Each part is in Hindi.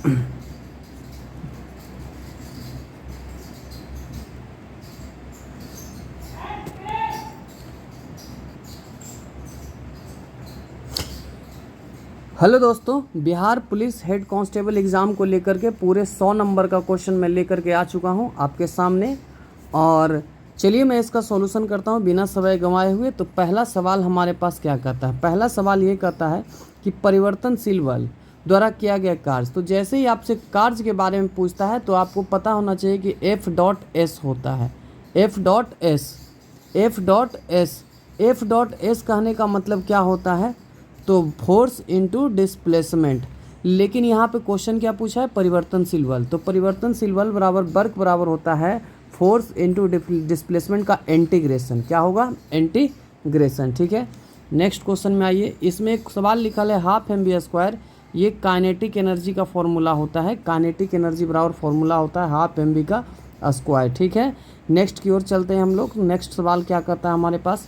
हेलो दोस्तों, Bihar police head constable exam को लेकर के पूरे 100 नंबर का क्वेश्चन मैं लेकर के आ चुका हूं आपके सामने। और चलिए मैं इसका सॉल्यूशन करता हूं बिना समय गंवाए हुए। तो पहला सवाल हमारे पास क्या कहता है? पहला सवाल ये कहता है कि परिवर्तनशील बल द्वारा किया गया कार्य। तो जैसे ही आपसे कार्य के बारे में पूछता है तो आपको पता होना चाहिए कि F.S होता है। F.S F.S कहने का मतलब क्या होता है? तो फोर्स इनटू डिस्प्लेसमेंट। लेकिन यहाँ पे क्वेश्चन क्या पूछा है? परिवर्तनशील बल। तो परिवर्तनशील बल बराबर वर्क बराबर होता है फोर्स इनटू डिस्प्लेसमेंट का इंटीग्रेशन। क्या होगा? इंटीग्रेशन। ठीक है, नेक्स्ट क्वेश्चन में आइए। इसमें एक सवाल लिखा है हाफ mv²। ये काइनेटिक एनर्जी का फॉर्मूला होता है। काइनेटिक एनर्जी बराबर फॉर्मूला होता है हाफ mv का स्क्वायर। ठीक है, नेक्स्ट की ओर चलते हैं हम लोग। नेक्स्ट सवाल क्या कहता है हमारे पास?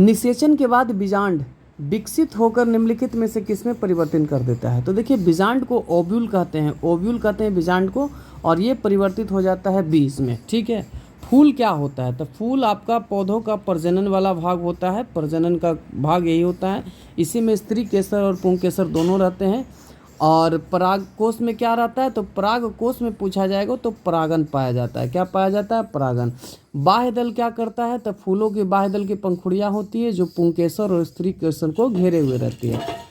निषेचन के बाद बीजांड विकसित होकर निम्नलिखित में से किस में परिवर्तन कर देता है? तो देखिए, बीजांड को ओव्यूल कहते हैं, ओव्यूल कहते हैं बीजांड को, और ये परिवर्तित हो जाता है बीज में। ठीक है, फूल क्या होता है? तो फूल आपका पौधों का प्रजनन वाला भाग होता है। प्रजनन का भाग यही होता है। इसी में स्त्री केसर और पुंकेसर दोनों रहते हैं। और पराग कोष में क्या रहता है? तो पराग कोष में पूछा जाएगा तो परागन पाया जाता है। क्या पाया जाता है? परागन। बाह्य दल क्या करता है? तो फूलों के बाह्य दल की पंखुड़ियाँ होती है जो पुंकेसर और स्त्री केसर को घेरे हुए रहती है।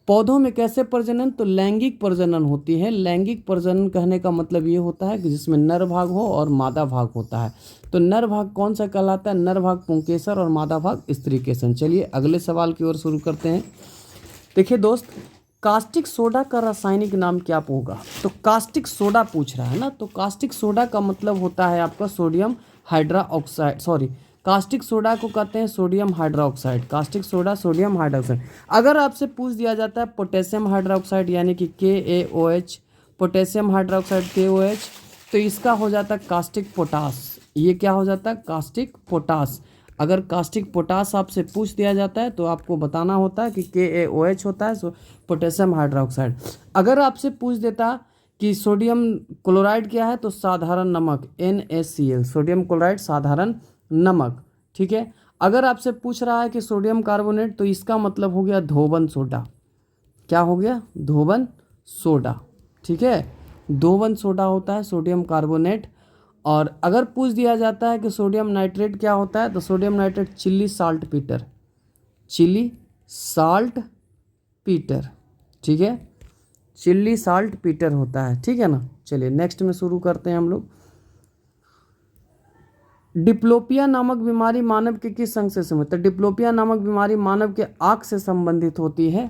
पौधों में कैसे प्रजनन? तो लैंगिक प्रजनन होती है। लैंगिक प्रजनन कहने का मतलब ये होता है कि जिसमें नर भाग हो और मादा भाग होता है। तो नर भाग कौन सा कहलाता है? नर भाग पुंकेसर और मादा भाग स्त्री केसर। चलिए अगले सवाल की ओर शुरू करते हैं। देखिए दोस्त, कास्टिक सोडा का रासायनिक नाम क्या होगा? तो कास्टिक सोडा पूछ रहा है ना, तो कास्टिक सोडा का मतलब होता है आपका sodium hydroxide. Sorry, caustic soda को कहते हैं sodium hydroxide. Caustic soda sodium hydroxide. अगर आपसे पूछ दिया जाता है पोटेशियम हाइड्रोक्साइड यानी कि KaOH, पोटेशियम हाइड्रोक्साइड KOH, तो इसका हो जाता है कास्टिक पोटास। ये क्या हो जाता है? Caustic potash. अगर कास्टिक पोटास आपसे पूछ दिया जाता है तो आपको बताना होता है कि KaOH होता है पोटेशियम हाइड्रोक्साइड। अगर आपसे पूछ देता कि सोडियम क्लोराइड क्या है, तो साधारण नमक NaCl, सोडियम क्लोराइड साधारण नमक। ठीक है, अगर आपसे पूछ रहा है कि सोडियम कार्बोनेट, तो इसका मतलब हो गया धोबन सोडा। क्या हो गया? धोबन सोडा। ठीक है, धोबन सोडा होता है सोडियम कार्बोनेट। और अगर पूछ दिया जाता है कि सोडियम नाइट्रेट क्या होता है, तो sodium nitrate Chile saltpetre. Chile saltpetre. ठीक है, चिली साल्ट पीटर होता है। ठीक है ना। चलिए नेक्स्ट में शुरू करते हैं हम लोग। डिप्लोपिया नामक बीमारी मानव के किस अंग से संबंधित है? डिप्लोपिया नामक बीमारी मानव के आँख से संबंधित होती है।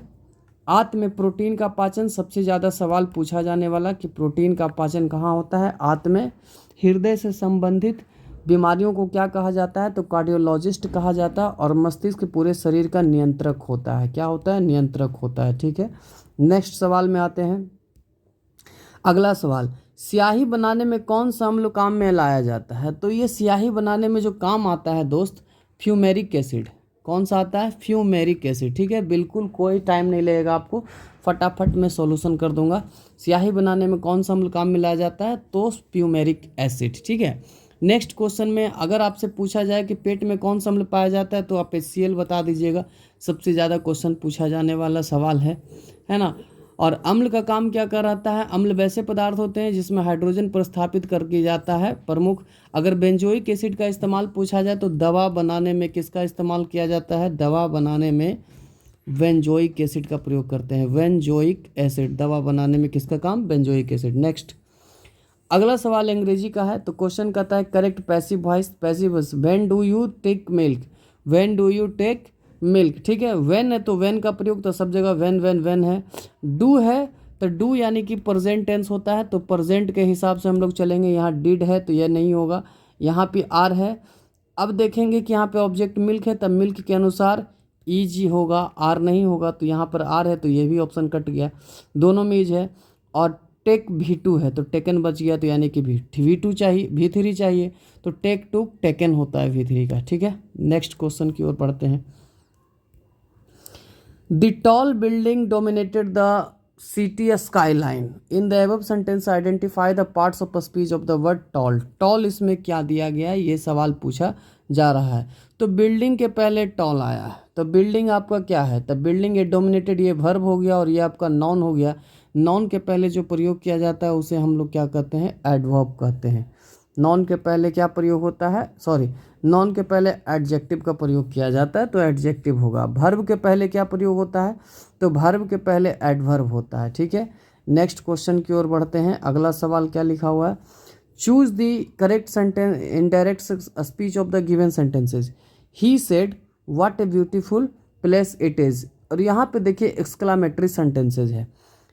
आंत में प्रोटीन का पाचन, सबसे ज़्यादा सवाल पूछा जाने वाला कि प्रोटीन का पाचन कहाँ होता है? आंत में। हृदय से संबंधित बीमारियों को क्या कहा जाता है? तो कार्डियोलॉजिस्ट कहा जाता है। और मस्तिष्क पूरे शरीर का नियंत्रक होता है। क्या होता है? नियंत्रक होता है। ठीक है, नेक्स्ट सवाल में आते हैं। अगला सवाल, स्याही बनाने में कौन सा अम्ल काम में लाया जाता है? तो ये स्याही बनाने में जो काम आता है दोस्त, फ्यूमेरिक एसिड। कौन सा आता है? Fumaric acid. ठीक है, बिल्कुल कोई टाइम नहीं लगेगा आपको, फटाफट मैं सॉल्यूशन कर दूंगा। स्याही बनाने में कौन सा अम्ल काम में लाया जाता है? तो फ्यूमेरिक एसिड। ठीक है, नेक्स्ट क्वेश्चन में अगर आपसे पूछा जाए कि पेट में कौन सा अम्ल पाया जाता है, तो आप HCl बता दीजिएगा। सबसे ज़्यादा क्वेश्चन पूछा जाने वाला सवाल है ना। और अम्ल का काम क्या कर रहता है? अम्ल वैसे पदार्थ होते हैं जिसमें हाइड्रोजन प्रस्थापित करके जाता है प्रमुख। अगर बेंजोइक एसिड का इस्तेमाल पूछा जाए तो दवा बनाने में किसका इस्तेमाल किया जाता है? दवा बनाने में बेंजोइक एसिड का प्रयोग करते हैं। बेंजोइक एसिड, दवा बनाने में किसका काम? Benzoic acid. नेक्स्ट अगला सवाल अंग्रेजी का है। तो क्वेश्चन कहता है correct passive voice. Passive voice, when do you take milk, when do you take milk. ठीक है, व्हेन है तो व्हेन का प्रयोग तो सब जगह व्हेन है। डू है तो डू यानी कि प्रेजेंट टेंस होता है, तो प्रेजेंट के हिसाब से हम लोग चलेंगे। यहाँ डिड है तो यह नहीं होगा। यहाँ पे आर है। अब देखेंगे कि यहाँ पे ऑब्जेक्ट मिल्क है, तब मिल्क के अनुसार ईज होगा, आर नहीं होगा। तो यहाँ पर आर है तो ये भी ऑप्शन कट गया। दोनों में ईज है। और टेक V2 है तो टेकन बच गया, तो यानी कि V2 चाहिए, V3 चाहिए, तो टेक टू टेकन होता है V3 का। ठीक है, नेक्स्ट क्वेश्चन की ओर पढ़ते हैं। The tall building dominated the city skyline. In the above sentence identify the parts of speech of the word tall. Tall इसमें क्या दिया गया है, ये सवाल पूछा जा रहा है। तो बिल्डिंग के पहले टॉल आया है, तो बिल्डिंग आपका क्या है, तो बिल्डिंग ये डोमिनेटेड, ये वर्ब हो गया और ये आपका नाउन हो गया। नाउन के पहले जो प्रयोग किया जाता है उसे हम लोग क्या कहते हैं, एडवर्ब कहते हैं। नॉन के पहले क्या प्रयोग होता है, सॉरी, नॉन के पहले एडजेक्टिव का प्रयोग किया जाता है तो एडजेक्टिव होगा। वर्ब के पहले क्या प्रयोग होता है, तो वर्ब के पहले एडवर्ब होता है। ठीक है, नेक्स्ट क्वेश्चन की ओर बढ़ते हैं। अगला सवाल क्या लिखा हुआ है, choose the correct sentence in direct speech of the given sentences. He said what a beautiful place it is. और यहाँ पे देखिए एक्सक्लामेटरी सेंटेंसेज है।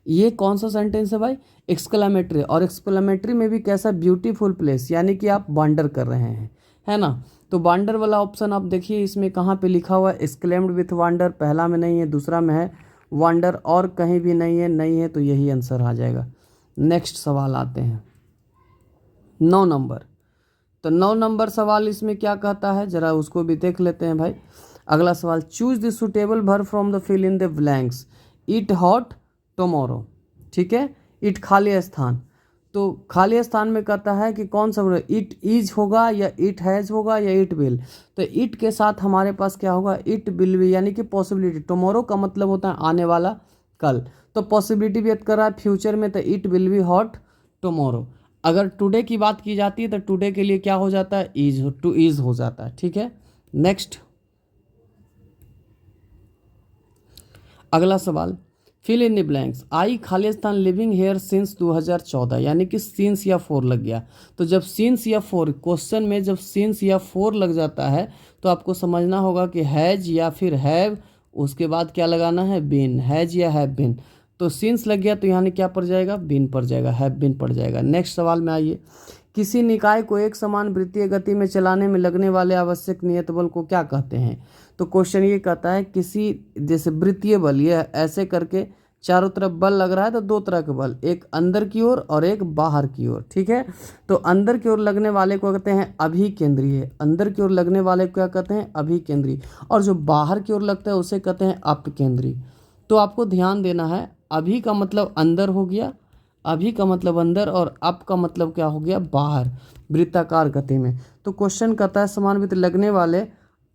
ये कौन सा सेंटेंस है भाई, एक्सक्लामेटरी। और एक्सक्लामेटरी में भी कैसा, ब्यूटीफुल प्लेस, यानी कि आप वंडर कर रहे हैं, है ना। तो वंडर वाला ऑप्शन आप देखिए इसमें कहाँ पे लिखा हुआ है, एक्सक्लेम्ड विथ वंडर, पहला में नहीं है, दूसरा में है वंडर, और कहीं भी नहीं है, नहीं है तो यही आंसर आ जाएगा। नेक्स्ट सवाल आते हैं 9 नंबर। तो 9 नंबर सवाल इसमें क्या कहता है, जरा उसको भी देख लेते हैं भाई। अगला सवाल, choose the suitable verb from the fill in the blanks. It hot tomorrow, ठीक है, इट खाली स्थान। तो खाली स्थान में कहता है कि कौन सा, इट इज होगा या इट हैज़ होगा या इट विल। तो इट के साथ हमारे पास क्या होगा, इट विल भी, यानी कि पॉसिबिलिटी। टुमारो का मतलब होता है आने वाला कल, तो पॉसिबिलिटी व्यक्त कर रहा है फ्यूचर में, तो it will be hot tomorrow. अगर टुडे की बात की जाती है तो टुडे के लिए क्या हो जाता है, इज, टू इज हो जाता है। ठीक है, नेक्स्ट अगला सवाल, फिल इन द ब्लैंक्स। आई खाली स्थान लिविंग हेयर सिंस 2014, यानी कि सिंस या फोर लग गया। तो जब सिंस या फोर, क्वेश्चन में जब सिंस या फोर लग जाता है तो आपको समझना होगा कि हैज या फिर हैव, उसके बाद क्या लगाना है, बीन, हैज या हैव बीन। तो सिंस लग गया तो यहाँ क्या पड़ जाएगा, बीन पड़ जाएगा, हैव बीन पड़ जाएगा। नेक्स्ट सवाल में आइए, किसी निकाय को एक समान वृत्तीय गति में चलाने में लगने वाले आवश्यक नियत बल को क्या कहते हैं। तो क्वेश्चन ये कहता है किसी, जैसे वृत्तीय बल, ये ऐसे करके चारों तरफ बल लग रहा है तो 2 तरह के बल, एक अंदर की ओर और एक बाहर की ओर। ठीक है, तो अंदर की ओर लगने वाले को कहते हैं अभिकेंद्रीय, अंदर की ओर लगने वाले को क्या कहते हैं, अभिकेंद्रीय, और जो बाहर की ओर लगता है उसे कहते हैं अपकेंद्रीय। तो आपको ध्यान देना है, अभी का मतलब अंदर हो गया, अभी का मतलब अंदर, और अप का मतलब क्या हो गया, बाहर, वृत्ताकार गति में। तो क्वेश्चन कहता है समानुपातिक लगने वाले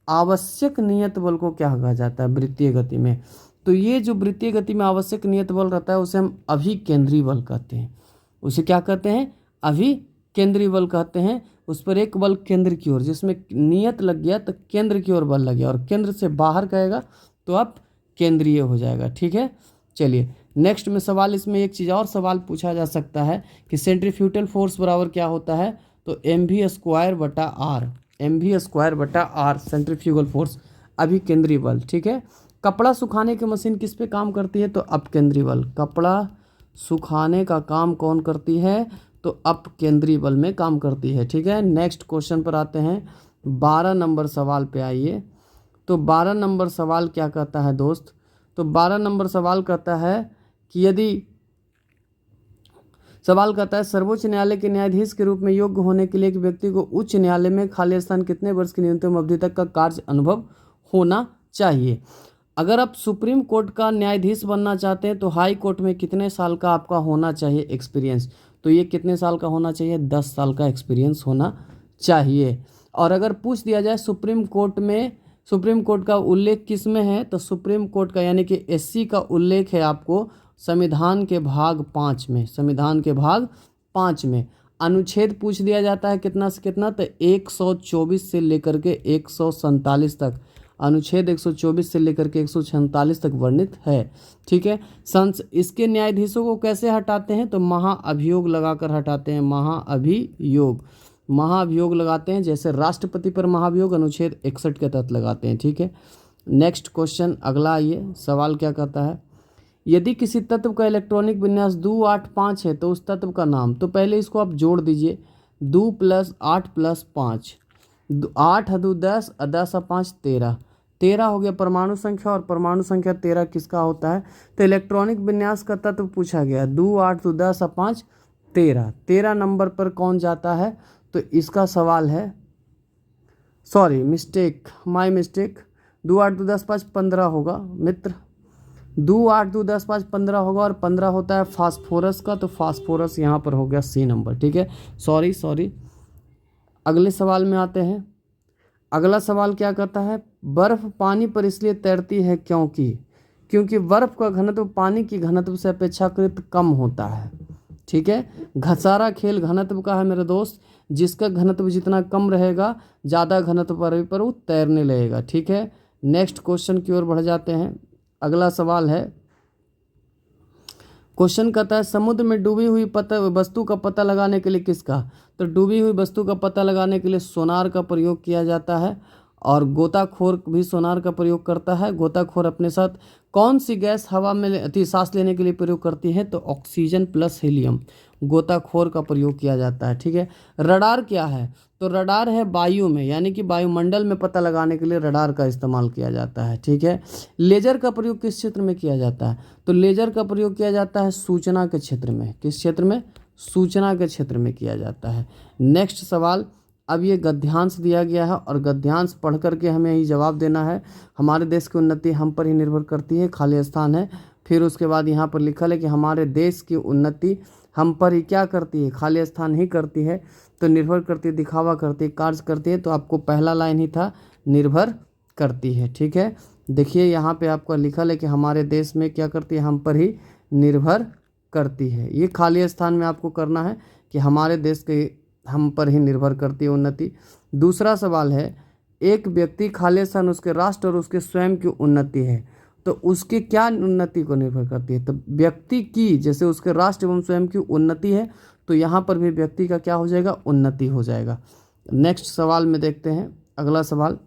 आवश्यक नियत बल को क्या कहा जाता है वृत्तीय गति में। तो ये जो वृत्तीय गति में आवश्यक नियत बल रहता है उसे हम अभिकेंद्रीय बल कहते हैं। उसे क्या कहते हैं, अभिकेंद्रीय बल कहते हैं। उस पर एक बल केंद्र की ओर, जिसमें नियत लग गया तो केंद्र की ओर बल लग गया, और केंद्र से बाहर कहेगा तो आप केंद्रीय हो जाएगा। ठीक है, चलिए नेक्स्ट में सवाल, इसमें एक चीज़ और सवाल पूछा जा सकता है कि सेंट्रीफ्यूगल फोर्स बराबर क्या होता है, तो mv² बटा आर, mv² बटा आर सेंट्रीफ्यूगल फोर्स, अभिकेंद्रीय बल। ठीक है, कपड़ा सुखाने की मशीन किस पे काम करती है, तो अपकेंद्रीय बल। कपड़ा सुखाने का काम कौन करती है, तो अपकेंद्रीय बल में काम करती है। ठीक है, नेक्स्ट क्वेश्चन पर आते हैं, 12 नंबर सवाल पे आइए। तो 12 नंबर सवाल क्या कहता है दोस्त, तो 12 नंबर सवाल कहता है कि यदि, सवाल कहता है सर्वोच्च न्यायालय के न्यायाधीश के रूप में योग्य होने के लिए एक व्यक्ति को उच्च न्यायालय में खाली स्थान कितने वर्ष की न्यूनतम अवधि तक का कार्य अनुभव होना चाहिए। अगर आप सुप्रीम कोर्ट का न्यायाधीश बनना चाहते हैं तो हाई कोर्ट में कितने साल का आपका होना चाहिए एक्सपीरियंस, तो ये कितने साल का होना चाहिए, 10 साल का एक्सपीरियंस होना चाहिए। और अगर पूछ दिया जाए सुप्रीम कोर्ट में, सुप्रीम कोर्ट का उल्लेख किस में है, तो सुप्रीम कोर्ट का यानी कि एससी का उल्लेख है आपको संविधान के भाग 5 में, संविधान के भाग 5 में। अनुच्छेद पूछ दिया जाता है कितना से कितना, तो 124 से लेकर के 147 तक, अनुच्छेद 124 से लेकर के 147 तक वर्णित है। ठीक है, इसके न्यायाधीशों को कैसे हटाते हैं, तो महाअभियोग लगाकर हटाते हैं, महाअभियोग, महाअभियोग लगाते हैं, जैसे राष्ट्रपति पर महाअभियोग अनुच्छेद 61 के तहत लगाते हैं। ठीक है, नेक्स्ट क्वेश्चन अगला आइए, सवाल क्या कहता है, यदि किसी तत्व का इलेक्ट्रॉनिक विन्यास 2, 8, 5 है तो उस तत्व का नाम, तो पहले इसको आप जोड़ दीजिए, 2 + 8 + 5, 8 × 2 = 10, 10 × 5 = 13, 13 हो गया परमाणु संख्या, और परमाणु संख्या 13 किसका होता है, तो इलेक्ट्रॉनिक विन्यास का तत्व पूछा गया, 2, 8, 2, 10 × 5 = 13, 13 नंबर पर कौन जाता है, तो इसका सवाल है, सॉरी मिस्टेक, माय मिस्टेक, 2, 8, 2, 10, 5 = 15 होगा मित्र, 2 8 2 10 5 15 होगा, और 15 होता है फास्फोरस का, तो फास्फोरस यहाँ पर हो गया सी नंबर। ठीक है, सॉरी। अगले सवाल में आते हैं। अगला सवाल क्या कहता है, बर्फ पानी पर इसलिए तैरती है क्योंकि बर्फ का घनत्व पानी की घनत्व से अपेक्षाकृत कम होता है। ठीक है, घसारा खेल घनत्व का है मेरे दोस्त, जिसका घनत्व जितना कम रहेगा ज़्यादा घनत्व पर वो तैरने लगेगा। ठीक है, नेक्स्ट क्वेश्चन की ओर बढ़ जाते हैं। अगला सवाल है, क्वेश्चन कहता है समुद्र में डूबी हुई वस्तु का पता लगाने के लिए किसका, तो डूबी हुई वस्तु का पता लगाने के लिए सोनार का प्रयोग किया जाता है, और गोताखोर भी सोनार का प्रयोग करता है। गोताखोर अपने साथ कौन सी गैस हवा में सांस लेने के लिए प्रयोग करती है, तो ऑक्सीजन प्लस हीलियम गोताखोर का प्रयोग किया जाता है। ठीक है, रडार क्या है, तो रडार है वायु में, यानी कि वायुमंडल में पता लगाने के लिए रडार का इस्तेमाल किया जाता है। ठीक है, लेजर का प्रयोग किस क्षेत्र में किया जाता है, तो लेजर का प्रयोग किया जाता है सूचना के क्षेत्र में। किस क्षेत्र में, सूचना के क्षेत्र में किया जाता है। नेक्स्ट सवाल, अब ये गद्यांश दिया गया है और गद्यांश पढ़ करके हमें ही जवाब देना है। हमारे देश की उन्नति हम पर ही निर्भर करती है, खाली स्थान है। फिर उसके बाद यहाँ पर लिखा है कि हमारे देश की उन्नति हम पर ही क्या करती है, खाली स्थान ही करती है, तो निर्भर करती है, दिखावा करती है, कार्य करती है। तो आपको पहला लाइन ही था, निर्भर करती है। ठीक है, देखिए यहाँ पे आपका लिखा है कि हमारे देश में क्या करती है, हम पर ही निर्भर करती है। ये खाली स्थान में आपको करना है कि हमारे देश के हम पर ही निर्भर करती है उन्नति। दूसरा सवाल है, एक व्यक्ति खाली स्थान उसके राष्ट्र और उसके स्वयं की उन्नति है, तो उसकी क्या उन्नति को निर्भर करती है, तो व्यक्ति की, जैसे उसके राष्ट्र एवं स्वयं की उन्नति है, तो यहाँ पर भी व्यक्ति का क्या हो जाएगा, उन्नति हो जाएगा। नेक्स्ट सवाल में देखते हैं। अगला सवाल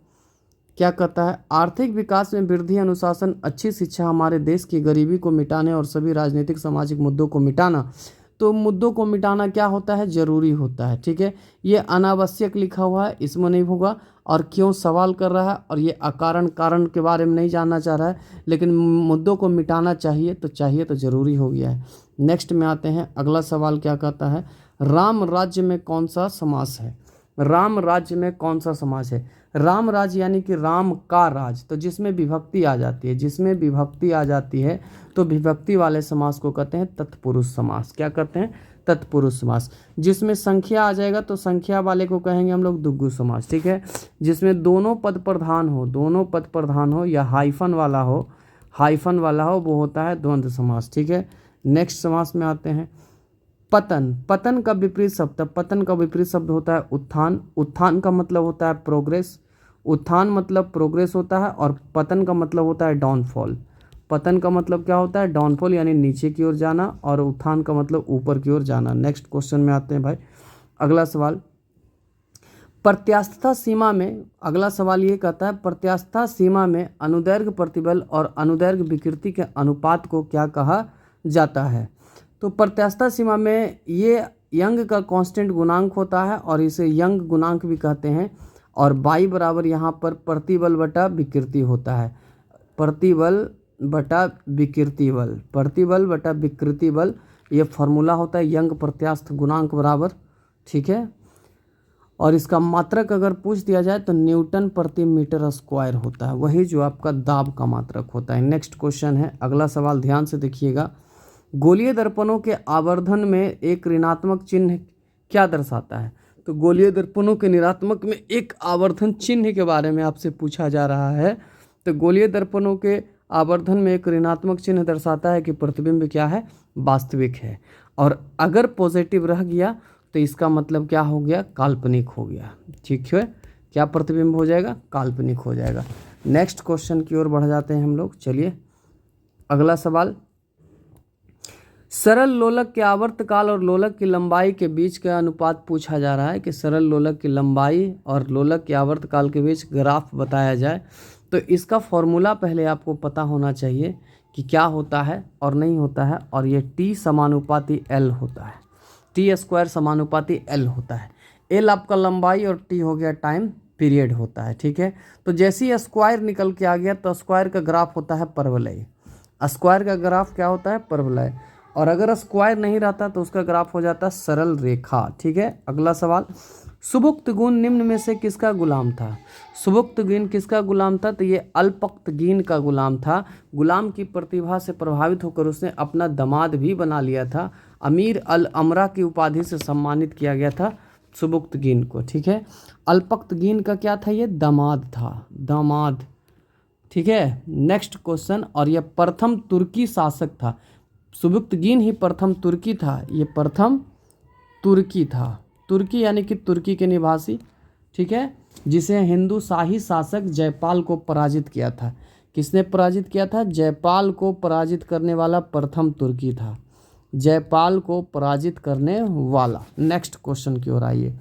क्या कहता है, आर्थिक विकास में वृद्धि, अनुशासन, अच्छी शिक्षा हमारे देश की गरीबी को मिटाने और सभी राजनीतिक सामाजिक मुद्दों को मिटाना, तो मुद्दों को मिटाना क्या होता है, जरूरी होता है। ठीक है, ये अनावश्यक लिखा हुआ है, इसमें नहीं होगा। और क्यों सवाल कर रहा है, और ये अकारण कारण के बारे में नहीं जानना चाह रहा है, लेकिन मुद्दों को मिटाना चाहिए तो ज़रूरी हो गया है। नेक्स्ट में आते हैं। अगला सवाल क्या कहता है, राम राज्य में कौन सा समास है, राम राज्य में कौन सा समास है, राम राज्य यानी कि राम का राज, तो जिसमें विभक्ति आ जाती है, जिसमें विभक्ति आ जाती है तो विभक्ति वाले समास को कहते हैं तत्पुरुष समास। क्या कहते हैं, तत्पुरुष समास। जिसमें संख्या आ जाएगा तो संख्या वाले को कहेंगे हम लोग द्विगु समास। ठीक है, जिसमें दोनों पद प्रधान हो या हाइफन वाला हो वो होता है द्वंद्व समास। ठीक है, नेक्स्ट समास में आते हैं। पतन का विपरीत शब्द, पतन का विपरीत शब्द होता है उत्थान। उत्थान का मतलब होता है प्रोग्रेस, उत्थान मतलब प्रोग्रेस होता है, और पतन का मतलब होता है डाउनफॉल। पतन का मतलब क्या होता है, डाउनफॉल यानी नीचे की ओर जाना, और उत्थान का मतलब ऊपर की ओर जाना। नेक्स्ट क्वेश्चन में आते हैं भाई। अगला सवाल, प्रत्यास्थता सीमा में, अगला सवाल ये कहता है प्रत्यास्थता सीमा में अनुदैर्घ्य प्रतिबल और अनुदैर्घ्य विकृति के अनुपात को क्या कहा जाता है, तो प्रत्यास्थता सीमा में ये यंग का कांस्टेंट गुणांक होता है, और इसे यंग गुणांक भी कहते हैं। और बाई बराबर यहाँ पर प्रतिबल बटा विकृति होता है, प्रतिबल बटा विकृति बल, ये फॉर्मूला होता है यंग प्रत्यास्थ गुणांक बराबर। ठीक है, और इसका मात्रक अगर पूछ दिया जाए तो न्यूटन प्रति मीटर स्क्वायर होता है, वही जो आपका दाब का मात्रक होता है। नेक्स्ट क्वेश्चन है। अगला सवाल ध्यान से देखिएगा, गोलीय दर्पणों के आवर्धन में एक ऋणात्मक चिन्ह क्या दर्शाता है, तो गोलीय दर्पणों के ऋणात्मक में एक आवर्धन चिन्ह के बारे में आपसे पूछा जा रहा है। तो गोलीय दर्पणों के आवर्धन में एक ऋणात्मक चिन्ह दर्शाता है कि प्रतिबिंब क्या है, वास्तविक है, और अगर पॉजिटिव रह गया तो इसका मतलब क्या हो गया, काल्पनिक हो गया। ठीक है, क्या प्रतिबिंब हो जाएगा, काल्पनिक हो जाएगा। नेक्स्ट क्वेश्चन की ओर बढ़ जाते हैं हम लोग। चलिए अगला सवाल, सरल लोलक के आवर्तकाल और लोलक की लंबाई के बीच का अनुपात पूछा जा रहा है कि सरल लोलक की लंबाई और लोलक के आवर्तकाल के बीच ग्राफ बताया जाए। तो इसका फॉर्मूला पहले आपको पता होना चाहिए कि क्या होता है और नहीं होता है, और ये टी समानुपाती एल होता है, टी स्क्वायर समानुपाती एल होता है। एल आपका लंबाई और टी हो गया टाइम पीरियड होता है। ठीक है, तो जैसे ही स्क्वायर निकल के आ गया तो स्क्वायर का ग्राफ होता है परवलय, स्क्वायर का ग्राफ क्या होता है, परवलय। और अगर स्क्वायर नहीं रहता तो उसका ग्राफ हो जाता सरल रेखा। ठीक है, अगला सवाल, सुबुक्तगीन निम्न में से किसका गुलाम था? सुबुक्तगीन किसका गुलाम था? तो ये अल्पक्तगीन का गुलाम था। गुलाम की प्रतिभा से प्रभावित होकर उसने अपना दामाद भी बना लिया था। अमीर अल अमरा की उपाधि से सम्मानित किया गया था सुबुक्तगीन को। ठीक है, अल्पक्तगीन का क्या था? ये दामाद था, दामाद। ठीक है, नेक्स्ट क्वेश्चन, और यह प्रथम तुर्की शासक था। सुबुक्तगीन ही प्रथम तुर्की था, ये प्रथम तुर्की था। तुर्की यानी कि तुर्की के निवासी। ठीक है, जिसे हिंदू शाही शासक जयपाल को पराजित किया था। किसने पराजित किया था? जयपाल को पराजित करने वाला प्रथम तुर्की था, जयपाल को पराजित करने वाला। नेक्स्ट क्वेश्चन की ओर आइए।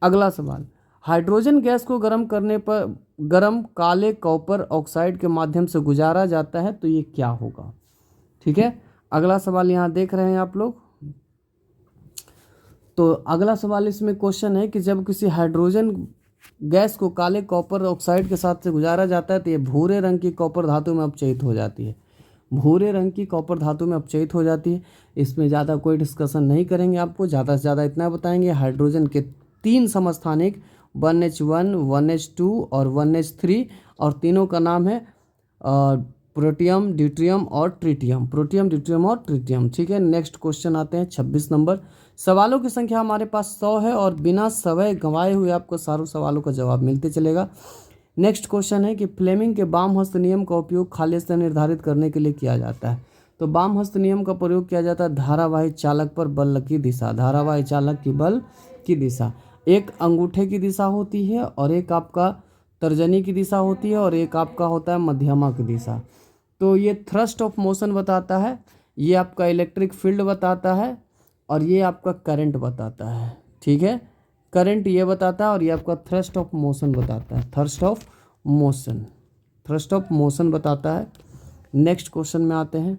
अगला सवाल, हाइड्रोजन गैस को गर्म करने पर गर्म काले कॉपर ऑक्साइड के माध्यम से गुजारा जाता है, तो ये क्या होगा? ठीक है, अगला सवाल यहाँ देख रहे हैं आप लोग। तो अगला सवाल इसमें क्वेश्चन है कि जब किसी हाइड्रोजन गैस को काले कॉपर ऑक्साइड के साथ से गुजारा जाता है तो ये भूरे रंग की कॉपर धातु में अपचयित हो जाती है। भूरे रंग की कॉपर धातु में अपचयित हो जाती है। इसमें ज़्यादा कोई डिस्कशन नहीं करेंगे, आपको ज़्यादा से ज़्यादा इतना बताएंगे, हाइड्रोजन के 3 समस्थानिक 1H1, 1H2 और 1H3, और तीनों का नाम है प्रोटियम, ड्यूट्रियम और ट्रिटियम। प्रोटियम, ड्यूट्रियम और ट्रिटियम। ठीक है, नेक्स्ट क्वेश्चन आते हैं 26 नंबर। सवालों की संख्या हमारे पास 100 है और बिना समय गंवाए हुए आपको सारों सवालों का जवाब मिलते चलेगा। नेक्स्ट क्वेश्चन है कि फ्लेमिंग के वाम हस्त नियम का उपयोग खालिस्तान निर्धारित करने के लिए किया जाता है। तो वाम हस्त नियम का प्रयोग किया जाता है धारावाही चालक पर बल की दिशा, धारावाही चालक की बल की दिशा। एक अंगूठे की दिशा होती है और एक आपका तर्जनी की दिशा होती है और एक आपका होता है मध्यमा की दिशा। तो ये थ्रस्ट ऑफ मोशन बताता है, ये आपका इलेक्ट्रिक फील्ड बताता है और ये आपका करंट बताता है। ठीक है, करंट ये बताता है और ये आपका थ्रस्ट ऑफ मोशन बताता है, thrust of motion, thrust of motion बताता है। नेक्स्ट क्वेश्चन में आते हैं।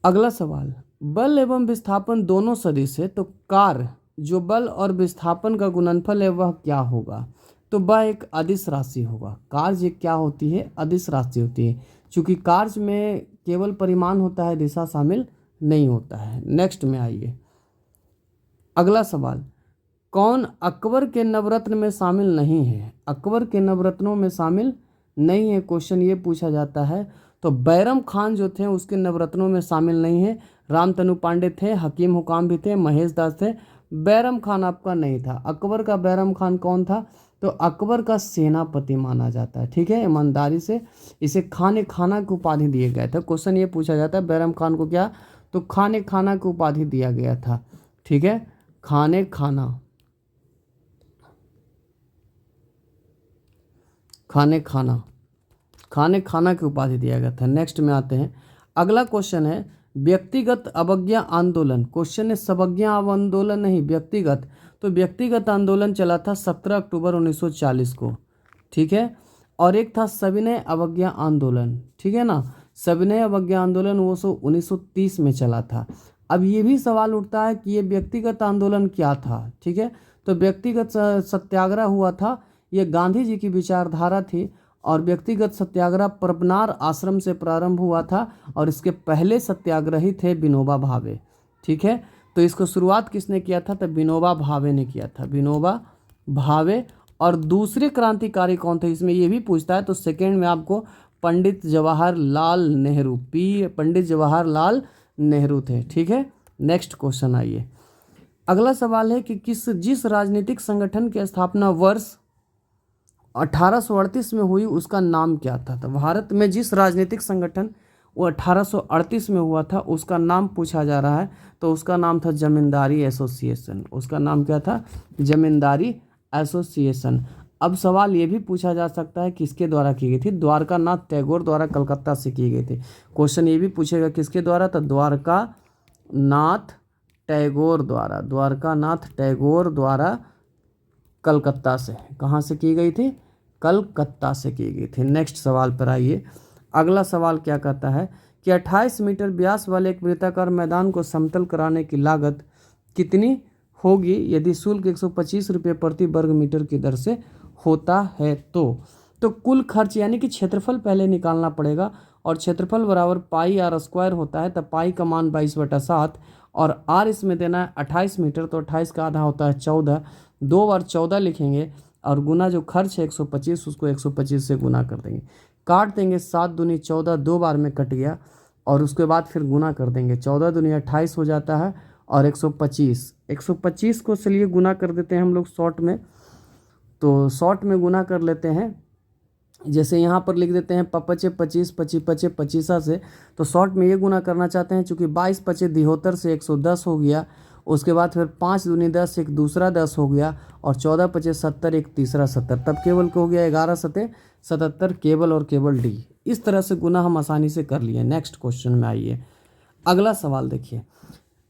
अगला सवाल, बल एवं विस्थापन दोनों सदिश है, तो कार्य जो बल और विस्थापन का गुणनफल है वह क्या होगा? तो वह एक अदिश राशि होगा। कार्य क्या होती है? अदिश राशि होती है, क्योंकि कार्य में केवल परिमाण होता है, दिशा शामिल नहीं होता है। नेक्स्ट में आइए। अगला सवाल, कौन अकबर के नवरत्न में शामिल नहीं है? अकबर के नवरत्नों में शामिल नहीं है, क्वेश्चन ये पूछा जाता है। तो बैरम खान जो थे उसके नवरत्नों में शामिल नहीं है। रामतनु पांडे थे, हकीम हुकाम भी थे, महेश दास थे, बैरम खान आपका नहीं था। अकबर का बैरम खान कौन था? तो अकबर का सेनापति माना जाता है। ठीक है, ईमानदारी से इसे खाने खाना की उपाधि दिए गए थे। क्वेश्चन ये पूछा जाता है बैरम खान को क्या? तो खाने खाना की उपाधि दिया गया था। ठीक है, खाने खाना, खाने खाना, खाने खाना की उपाधि दिया गया था। नेक्स्ट में आते हैं। अगला क्वेश्चन है व्यक्तिगत अवज्ञा आंदोलन। क्वेश्चन है सबज्ञा आंदोलन नहीं, व्यक्तिगत। तो व्यक्तिगत आंदोलन चला था 17 अक्टूबर 1940 को। ठीक है, और एक था सविनय अवज्ञा आंदोलन। ठीक है ना, सविनय अवज्ञा आंदोलन वो 1930 में चला था। अब ये भी सवाल उठता है कि ये व्यक्तिगत आंदोलन क्या था? ठीक है, तो व्यक्तिगत सत्याग्रह हुआ था, ये गांधी जी की विचारधारा थी और व्यक्तिगत सत्याग्रह परपनार आश्रम से प्रारंभ हुआ था और इसके पहले सत्याग्रही थे विनोबा भावे। ठीक है, तो इसको शुरुआत किसने किया था? तो विनोबा भावे ने किया था, विनोबा भावे। और दूसरे क्रांतिकारी कौन थे इसमें ये भी पूछता है। तो सेकेंड में आपको पंडित जवाहरलाल नेहरू, पंडित जवाहरलाल नेहरू थे। ठीक है, नेक्स्ट क्वेश्चन आइए। अगला सवाल है कि जिस राजनीतिक संगठन की स्थापना वर्ष 1838 में हुई उसका नाम क्या था? तो भारत में जिस राजनीतिक संगठन वो 1838 में हुआ था उसका नाम पूछा जा रहा है। तो उसका नाम था जमींदारी एसोसिएशन। उसका नाम क्या था? जमींदारी एसोसिएशन। अब सवाल ये भी पूछा जा सकता है किसके द्वारा की गई थी? द्वारकानाथ टैगोर द्वारा कलकत्ता से की गई थी। क्वेश्चन ये भी पूछेगा किसके द्वारा? तो द्वारकानाथ टैगोर द्वारा, द्वारकानाथ टैगोर द्वारा कलकत्ता से। कहाँ से की गई थी? कलकत्ता से की गई थी। नेक्स्ट सवाल पर आइए। अगला सवाल क्या कहता है कि 28 मीटर व्यास वाले एक वृत्ताकार मैदान को समतल कराने की लागत कितनी होगी यदि शुल्क 125 रुपये प्रति वर्ग मीटर की दर से होता है? तो तो कुल खर्च यानी कि क्षेत्रफल पहले निकालना पड़ेगा, और क्षेत्रफल बराबर पाई आर स्क्वायर होता है, तब पाई का मान 22/7 और आर इसमें देना है 28 मीटर, तो 28 का आधा होता है 14, 2 बार 14 लिखेंगे और गुना जो खर्च है 125 उसको 125 से गुना कर देंगे, काट देंगे 7 दूनी 14, 2 बार में कट गया और उसके बाद फिर गुना कर देंगे, 14 दूनी 28 हो जाता है और 125 को चलिए गुना कर देते हैं हम लोग शॉर्ट में, तो शॉर्ट में गुना कर लेते हैं। जैसे यहाँ पर लिख देते हैं 5 25 25 25 25 से, तो शॉर्ट में ये गुना करना चाहते हैं चूँकि 22 25 73 से 110 हो गया, उसके बाद फिर 5 दूनी 10 एक दूसरा 10 हो गया और 14 25 70 एक तीसरा 70, तब केवल को हो गया 11 सते 77, केवल और केवल डी। इस तरह से गुना हम आसानी से कर लिए। नेक्स्ट क्वेश्चन में आइए, अगला सवाल देखिए,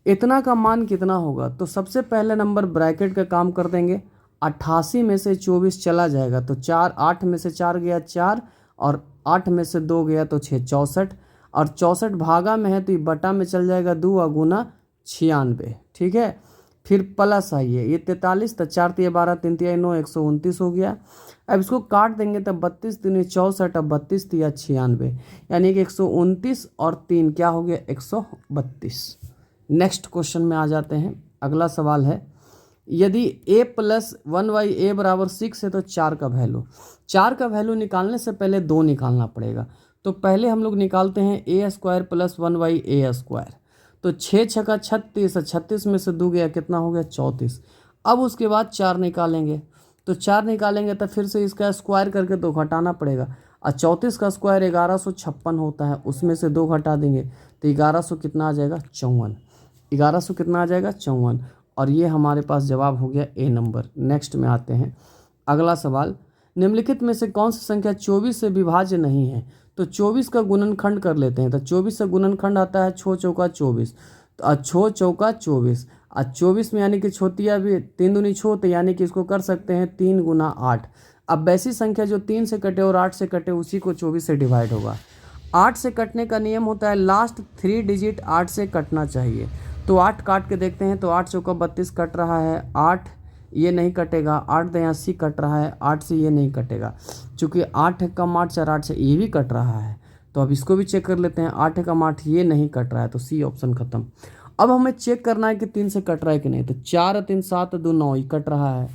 इतना का मान कितना होगा, तो सबसे पहले नंबर ब्रैकेट का काम कर देंगे, 88 में से 24 चला जाएगा तो 4, 8 में से 4 गया 4 और 8 में से 2 गया तो 6, 64 और 64 भागा में है तो ये बटा में चल जाएगा 2 और गुना 96, ठीक है। फिर प्लस आइए, ये 43 तो 4 तिया 12 3 तिया 9 129 हो गया। अब इसको काट देंगे तब 32 दूनी 64, अब 32 तिया 96 यानी कि 129 और 3 क्या हो गया 132। नेक्स्ट क्वेश्चन में आ जाते हैं। अगला सवाल है, यदि a + 1/a बराबर 6 है तो 4 का वैल्यू निकालने से पहले 2 निकालना पड़ेगा, तो पहले हम लोग निकालते हैं a² + 1/a², तो 6 छक्का 36, 36 में से 2 गया कितना हो गया 34। अब उसके बाद 4 निकालेंगे, तो 4 निकालेंगे तो फिर से इसका स्क्वायर करके 2 घटाना पड़ेगा, और 34 का स्क्वायर 1156 होता है, उसमें से 2 घटा देंगे तो 1100 कितना आ जाएगा 54, 1100 कितना आ जाएगा 54, और ये हमारे पास जवाब हो गया ए नंबर। नेक्स्ट में आते हैं, अगला सवाल, निम्नलिखित में से कौन सी संख्या 24 से विभाज्य नहीं है, तो 24 का गुणनखंड कर लेते हैं, तो 24 से गुणनखंड आता है 6 चौका 24, तो 6 चौका 24 और 24 में यानी कि छोतिया भी 3 दूनी छोटे यानी कि इसको कर सकते हैं 3 गुना 8। अब वैसी संख्या जो 3 से कटे और 8 से कटे उसी को 24 से डिवाइड होगा। 8 से कटने का नियम होता है लास्ट 3 डिजिट 8 से कटना चाहिए, तो 8 काट के देखते हैं, तो 8 चौका 32 कट रहा है, 8 ये नहीं कटेगा, 8 दया 80 कट रहा है, 8 से ये नहीं कटेगा, चूँकि 8 कम 8 4 8 से ये भी कट रहा है, तो अब इसको भी चेक कर लेते हैं, 8 कम 8 ये नहीं कट रहा है, तो सी ऑप्शन खत्म। अब हमें चेक करना है कि 3 से कट रहा है कि नहीं, तो 4 3 7 2 9 ये कट रहा है,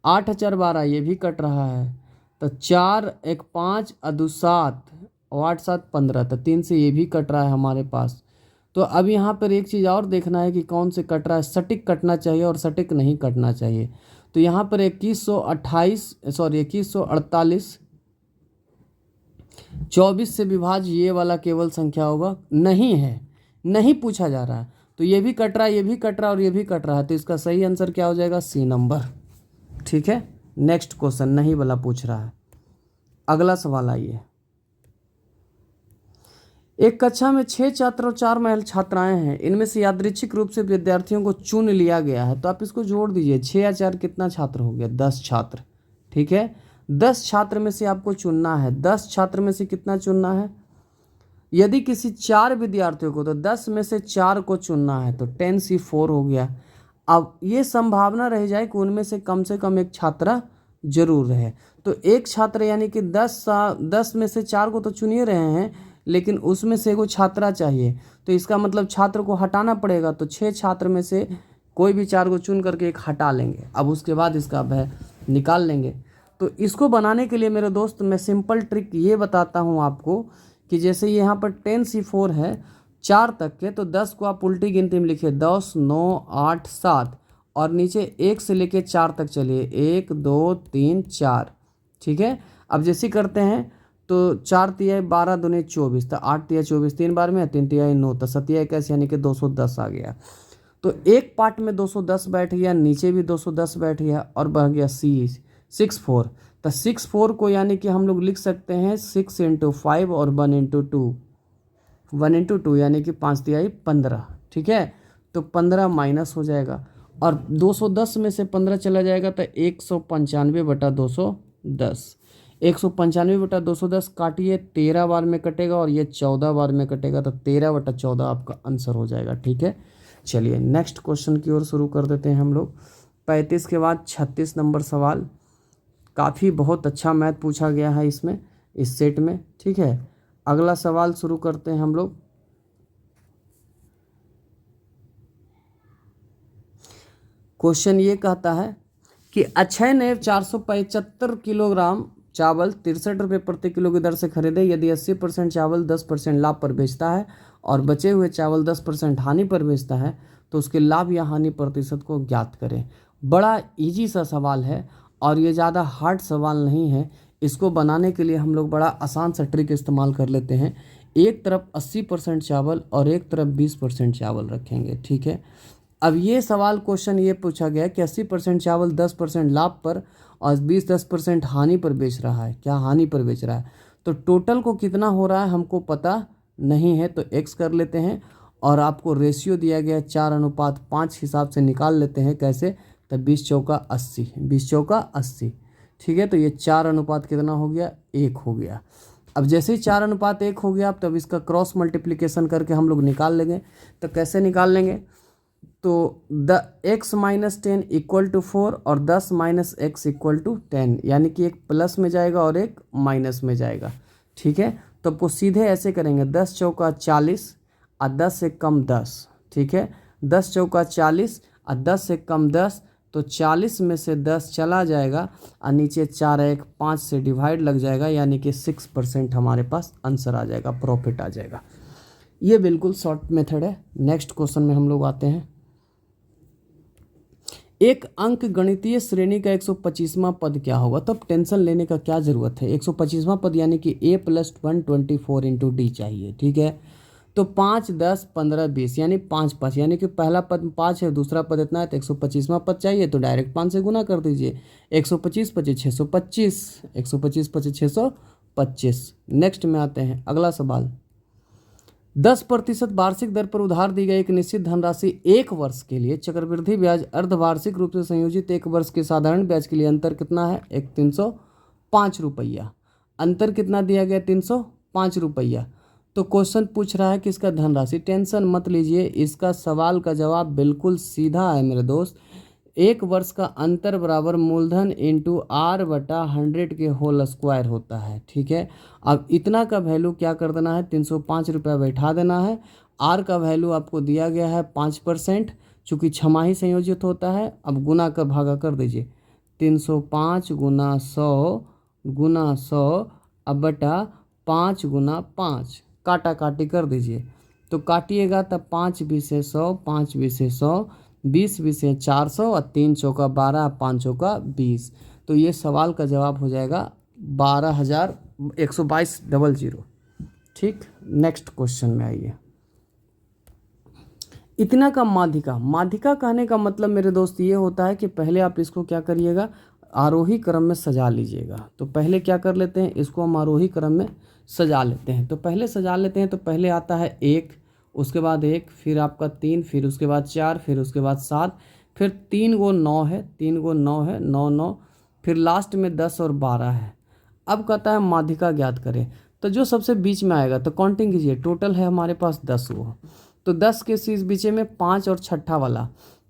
8 4 12 ये भी कट रहा है, तो 4 1 5 2 7 और 8 7 15, तो 3 से ये भी कट रहा है हमारे पास। तो अब यहाँ पर एक चीज़ और देखना है कि कौन से कट रहा है, सटीक कटना चाहिए और सटीक नहीं कटना चाहिए, तो यहाँ पर 2148 24 से विभाज्य ये वाला केवल संख्या होगा, नहीं है, नहीं पूछा जा रहा है, तो ये भी कट रहा है, ये भी कट रहा है और ये भी कट रहा है, तो इसका सही आंसर क्या हो जाएगा सी नंबर, ठीक है। नेक्स्ट क्वेश्चन नहीं वाला पूछ रहा है। अगला सवाल आइए, एक कक्षा में 6 छात्र और 4 महिला छात्राएं हैं, इनमें से यादृच्छिक रूप से विद्यार्थियों को चुन लिया गया है, तो आप इसको जोड़ दीजिए, 6 या 4 कितना छात्र हो गया 10 छात्र, ठीक है। 10 छात्र में से आपको चुनना है, 10 छात्र में से कितना चुनना है, यदि किसी 4 विद्यार्थियों को, तो 10 में से 4 को चुनना है, तो 10C4 हो गया। अब ये संभावना रह जाए कि उनमें से कम एक छात्रा जरूर रहे, तो एक छात्र यानी कि 10 में से 4 को तो चुन ही रहे हैं, लेकिन उसमें से एगो छात्रा चाहिए, तो इसका मतलब छात्र को हटाना पड़ेगा, तो 6 छात्र में से कोई भी 4 को चुन करके एक हटा लेंगे, अब उसके बाद इसका वह निकाल लेंगे। तो इसको बनाने के लिए मेरे दोस्त मैं सिंपल ट्रिक ये बताता हूँ आपको कि जैसे यहाँ पर 10C4 है 4 तक के, तो 10 को आप उल्टी गिनती में लिखिए, 10 9 8 7 और नीचे 1 से लेके 4 तक चलिए, 1 2 3 4, ठीक है। अब जैसे करते हैं तो 4 तिया 12 दूनी 24, तो 8 तिया 24 3 बार में, 3 तिया 9, तो 7 21 यानी कि 210 आ गया। तो एक पार्ट में 210 बैठ गया, नीचे भी 210 बैठ गया और बह गया 64, तो 64 को यानी कि हम लोग लिख सकते हैं 6 × 5 और 1 × 2, 1 × 2 यानी कि 5 तिया 15, ठीक है। तो 15 माइनस हो जाएगा और 210 में से 15 चला जाएगा तो 195/210, 195/210 काटिए, 13 बार में कटेगा और ये 14 बार में कटेगा, तो 13/14 आपका आंसर हो जाएगा, ठीक है। चलिए नेक्स्ट क्वेश्चन की ओर शुरू कर देते हैं हम लोग। 35 के बाद 36 नंबर सवाल, काफ़ी बहुत अच्छा मैथ पूछा गया है इसमें, इस सेट में। ठीक है, अगला सवाल शुरू करते हैं हम लोग। क्वेश्चन ये कहता है कि अक्षय ने 475 किलोग्राम चावल 63 रुपये प्रति किलो की दर से खरीदे। यदि 80% चावल 10% लाभ पर बेचता है और बचे हुए चावल 10% हानि पर बेचता है तो उसके लाभ या हानि प्रतिशत को ज्ञात करें। बड़ा इजी सा सवाल है और ये ज़्यादा हार्ड सवाल नहीं है। इसको बनाने के लिए हम लोग बड़ा आसान सा ट्रिक इस्तेमाल कर लेते हैं। एक तरफ 80% चावल और एक तरफ 20% चावल रखेंगे। ठीक है, अब ये सवाल क्वेश्चन ये पूछा गया कि 80% चावल 10% लाभ पर और 10% हानि पर बेच रहा है। क्या हानि पर बेच रहा है? तो टोटल को कितना हो रहा है हमको पता नहीं है, तो x कर लेते हैं और आपको रेशियो दिया गया है 4:5 हिसाब से निकाल लेते हैं। कैसे? तब 20 चौका 80, 20 चौका 80। ठीक है, तो ये 4 कितना हो गया? 1 हो गया। अब जैसे ही 4:1 हो गया तब इसका क्रॉस मल्टीप्लिकेशन करके हम लोग निकाल लेंगे। तो कैसे निकाल लेंगे? तो x - 10 = 4 और 10 - x = 10, यानी कि एक प्लस में जाएगा और एक माइनस में जाएगा। ठीक है, तो आपको सीधे ऐसे करेंगे 10 चौका 40 और 10 से कम 10। ठीक है, 10 चौका 40 और 10 से कम 10, तो 40 में से 10 चला जाएगा और नीचे 4 1 5 से डिवाइड लग जाएगा, यानी कि 6% हमारे पास आंसर आ जाएगा, प्रॉफिट आ जाएगा। ये बिल्कुल शॉर्ट मेथड है। नेक्स्ट क्वेश्चन में हम लोग आते हैं। एक अंक गणितीय श्रेणी का 125वां पद क्या होगा? तो अब टेंशन लेने का क्या ज़रूरत है। 125वां पद यानी कि a + 124 × d चाहिए। ठीक है, तो 5 10 15 20 यानी 5 5, यानी कि पहला पद 5 है, दूसरा पद इतना है, तो 125वां पद चाहिए, तो डायरेक्ट 5 से गुना कर दीजिए। 125 25 625, 125 25 625। नेक्स्ट में आते हैं, अगला सवाल। 10% वार्षिक दर पर उधार दी गई एक निश्चित धनराशि 1 वर्ष के लिए चक्रवृद्धि ब्याज अर्धवार्षिक रूप से संयोजित 1 वर्ष के साधारण ब्याज के लिए अंतर कितना है? 305 रुपया। अंतर कितना दिया गया? 305 रुपया। तो क्वेश्चन पूछ रहा है कि इसका धनराशि। टेंशन मत लीजिए, इसका सवाल का जवाब बिल्कुल सीधा है मेरे दोस्त। 1 वर्ष का अंतर बराबर मूलधन इंटू r/100 के होल स्क्वायर होता है। ठीक है, अब इतना का वैल्यू क्या कर देना है? 305 रुपया बैठा देना है। r का वैल्यू आपको दिया गया है 5%, चूँकि छमाही संयोजित होता है। अब गुना का भागा कर दीजिए, 305 गुना 100 अब बटा 5 गुना 5, काटा काटी कर दीजिए। तो काटिएगा तब 5 20 से 100, 5 20 से 100, 20 20 से 400 और 3 चौका 12, 5 चौका 20। तो ये सवाल का जवाब हो जाएगा 12,122.00। ठीक, नेक्स्ट क्वेश्चन में आइए। इतना का माध्यिका। माध्यिका कहने का मतलब मेरे दोस्त ये होता है कि पहले आप इसको क्या करिएगा? आरोही क्रम में सजा लीजिएगा। तो पहले क्या कर लेते हैं? इसको हम आरोही क्रम में सजा लेते हैं। तो पहले सजा लेते हैं, तो पहले आता है 1, उसके बाद 1, फिर आपका 3, फिर उसके बाद 4, फिर उसके बाद 7, फिर 3 गो 9 है, 3 गो 9 है, 9 9, फिर लास्ट में 10 और 12 है। अब कहता है माध्यिका ज्ञात करें। तो जो सबसे बीच में आएगा तो काउंटिंग कीजिए, टोटल है हमारे पास 10 गो। तो 10 के इस बीच में 5 और छठा वाला,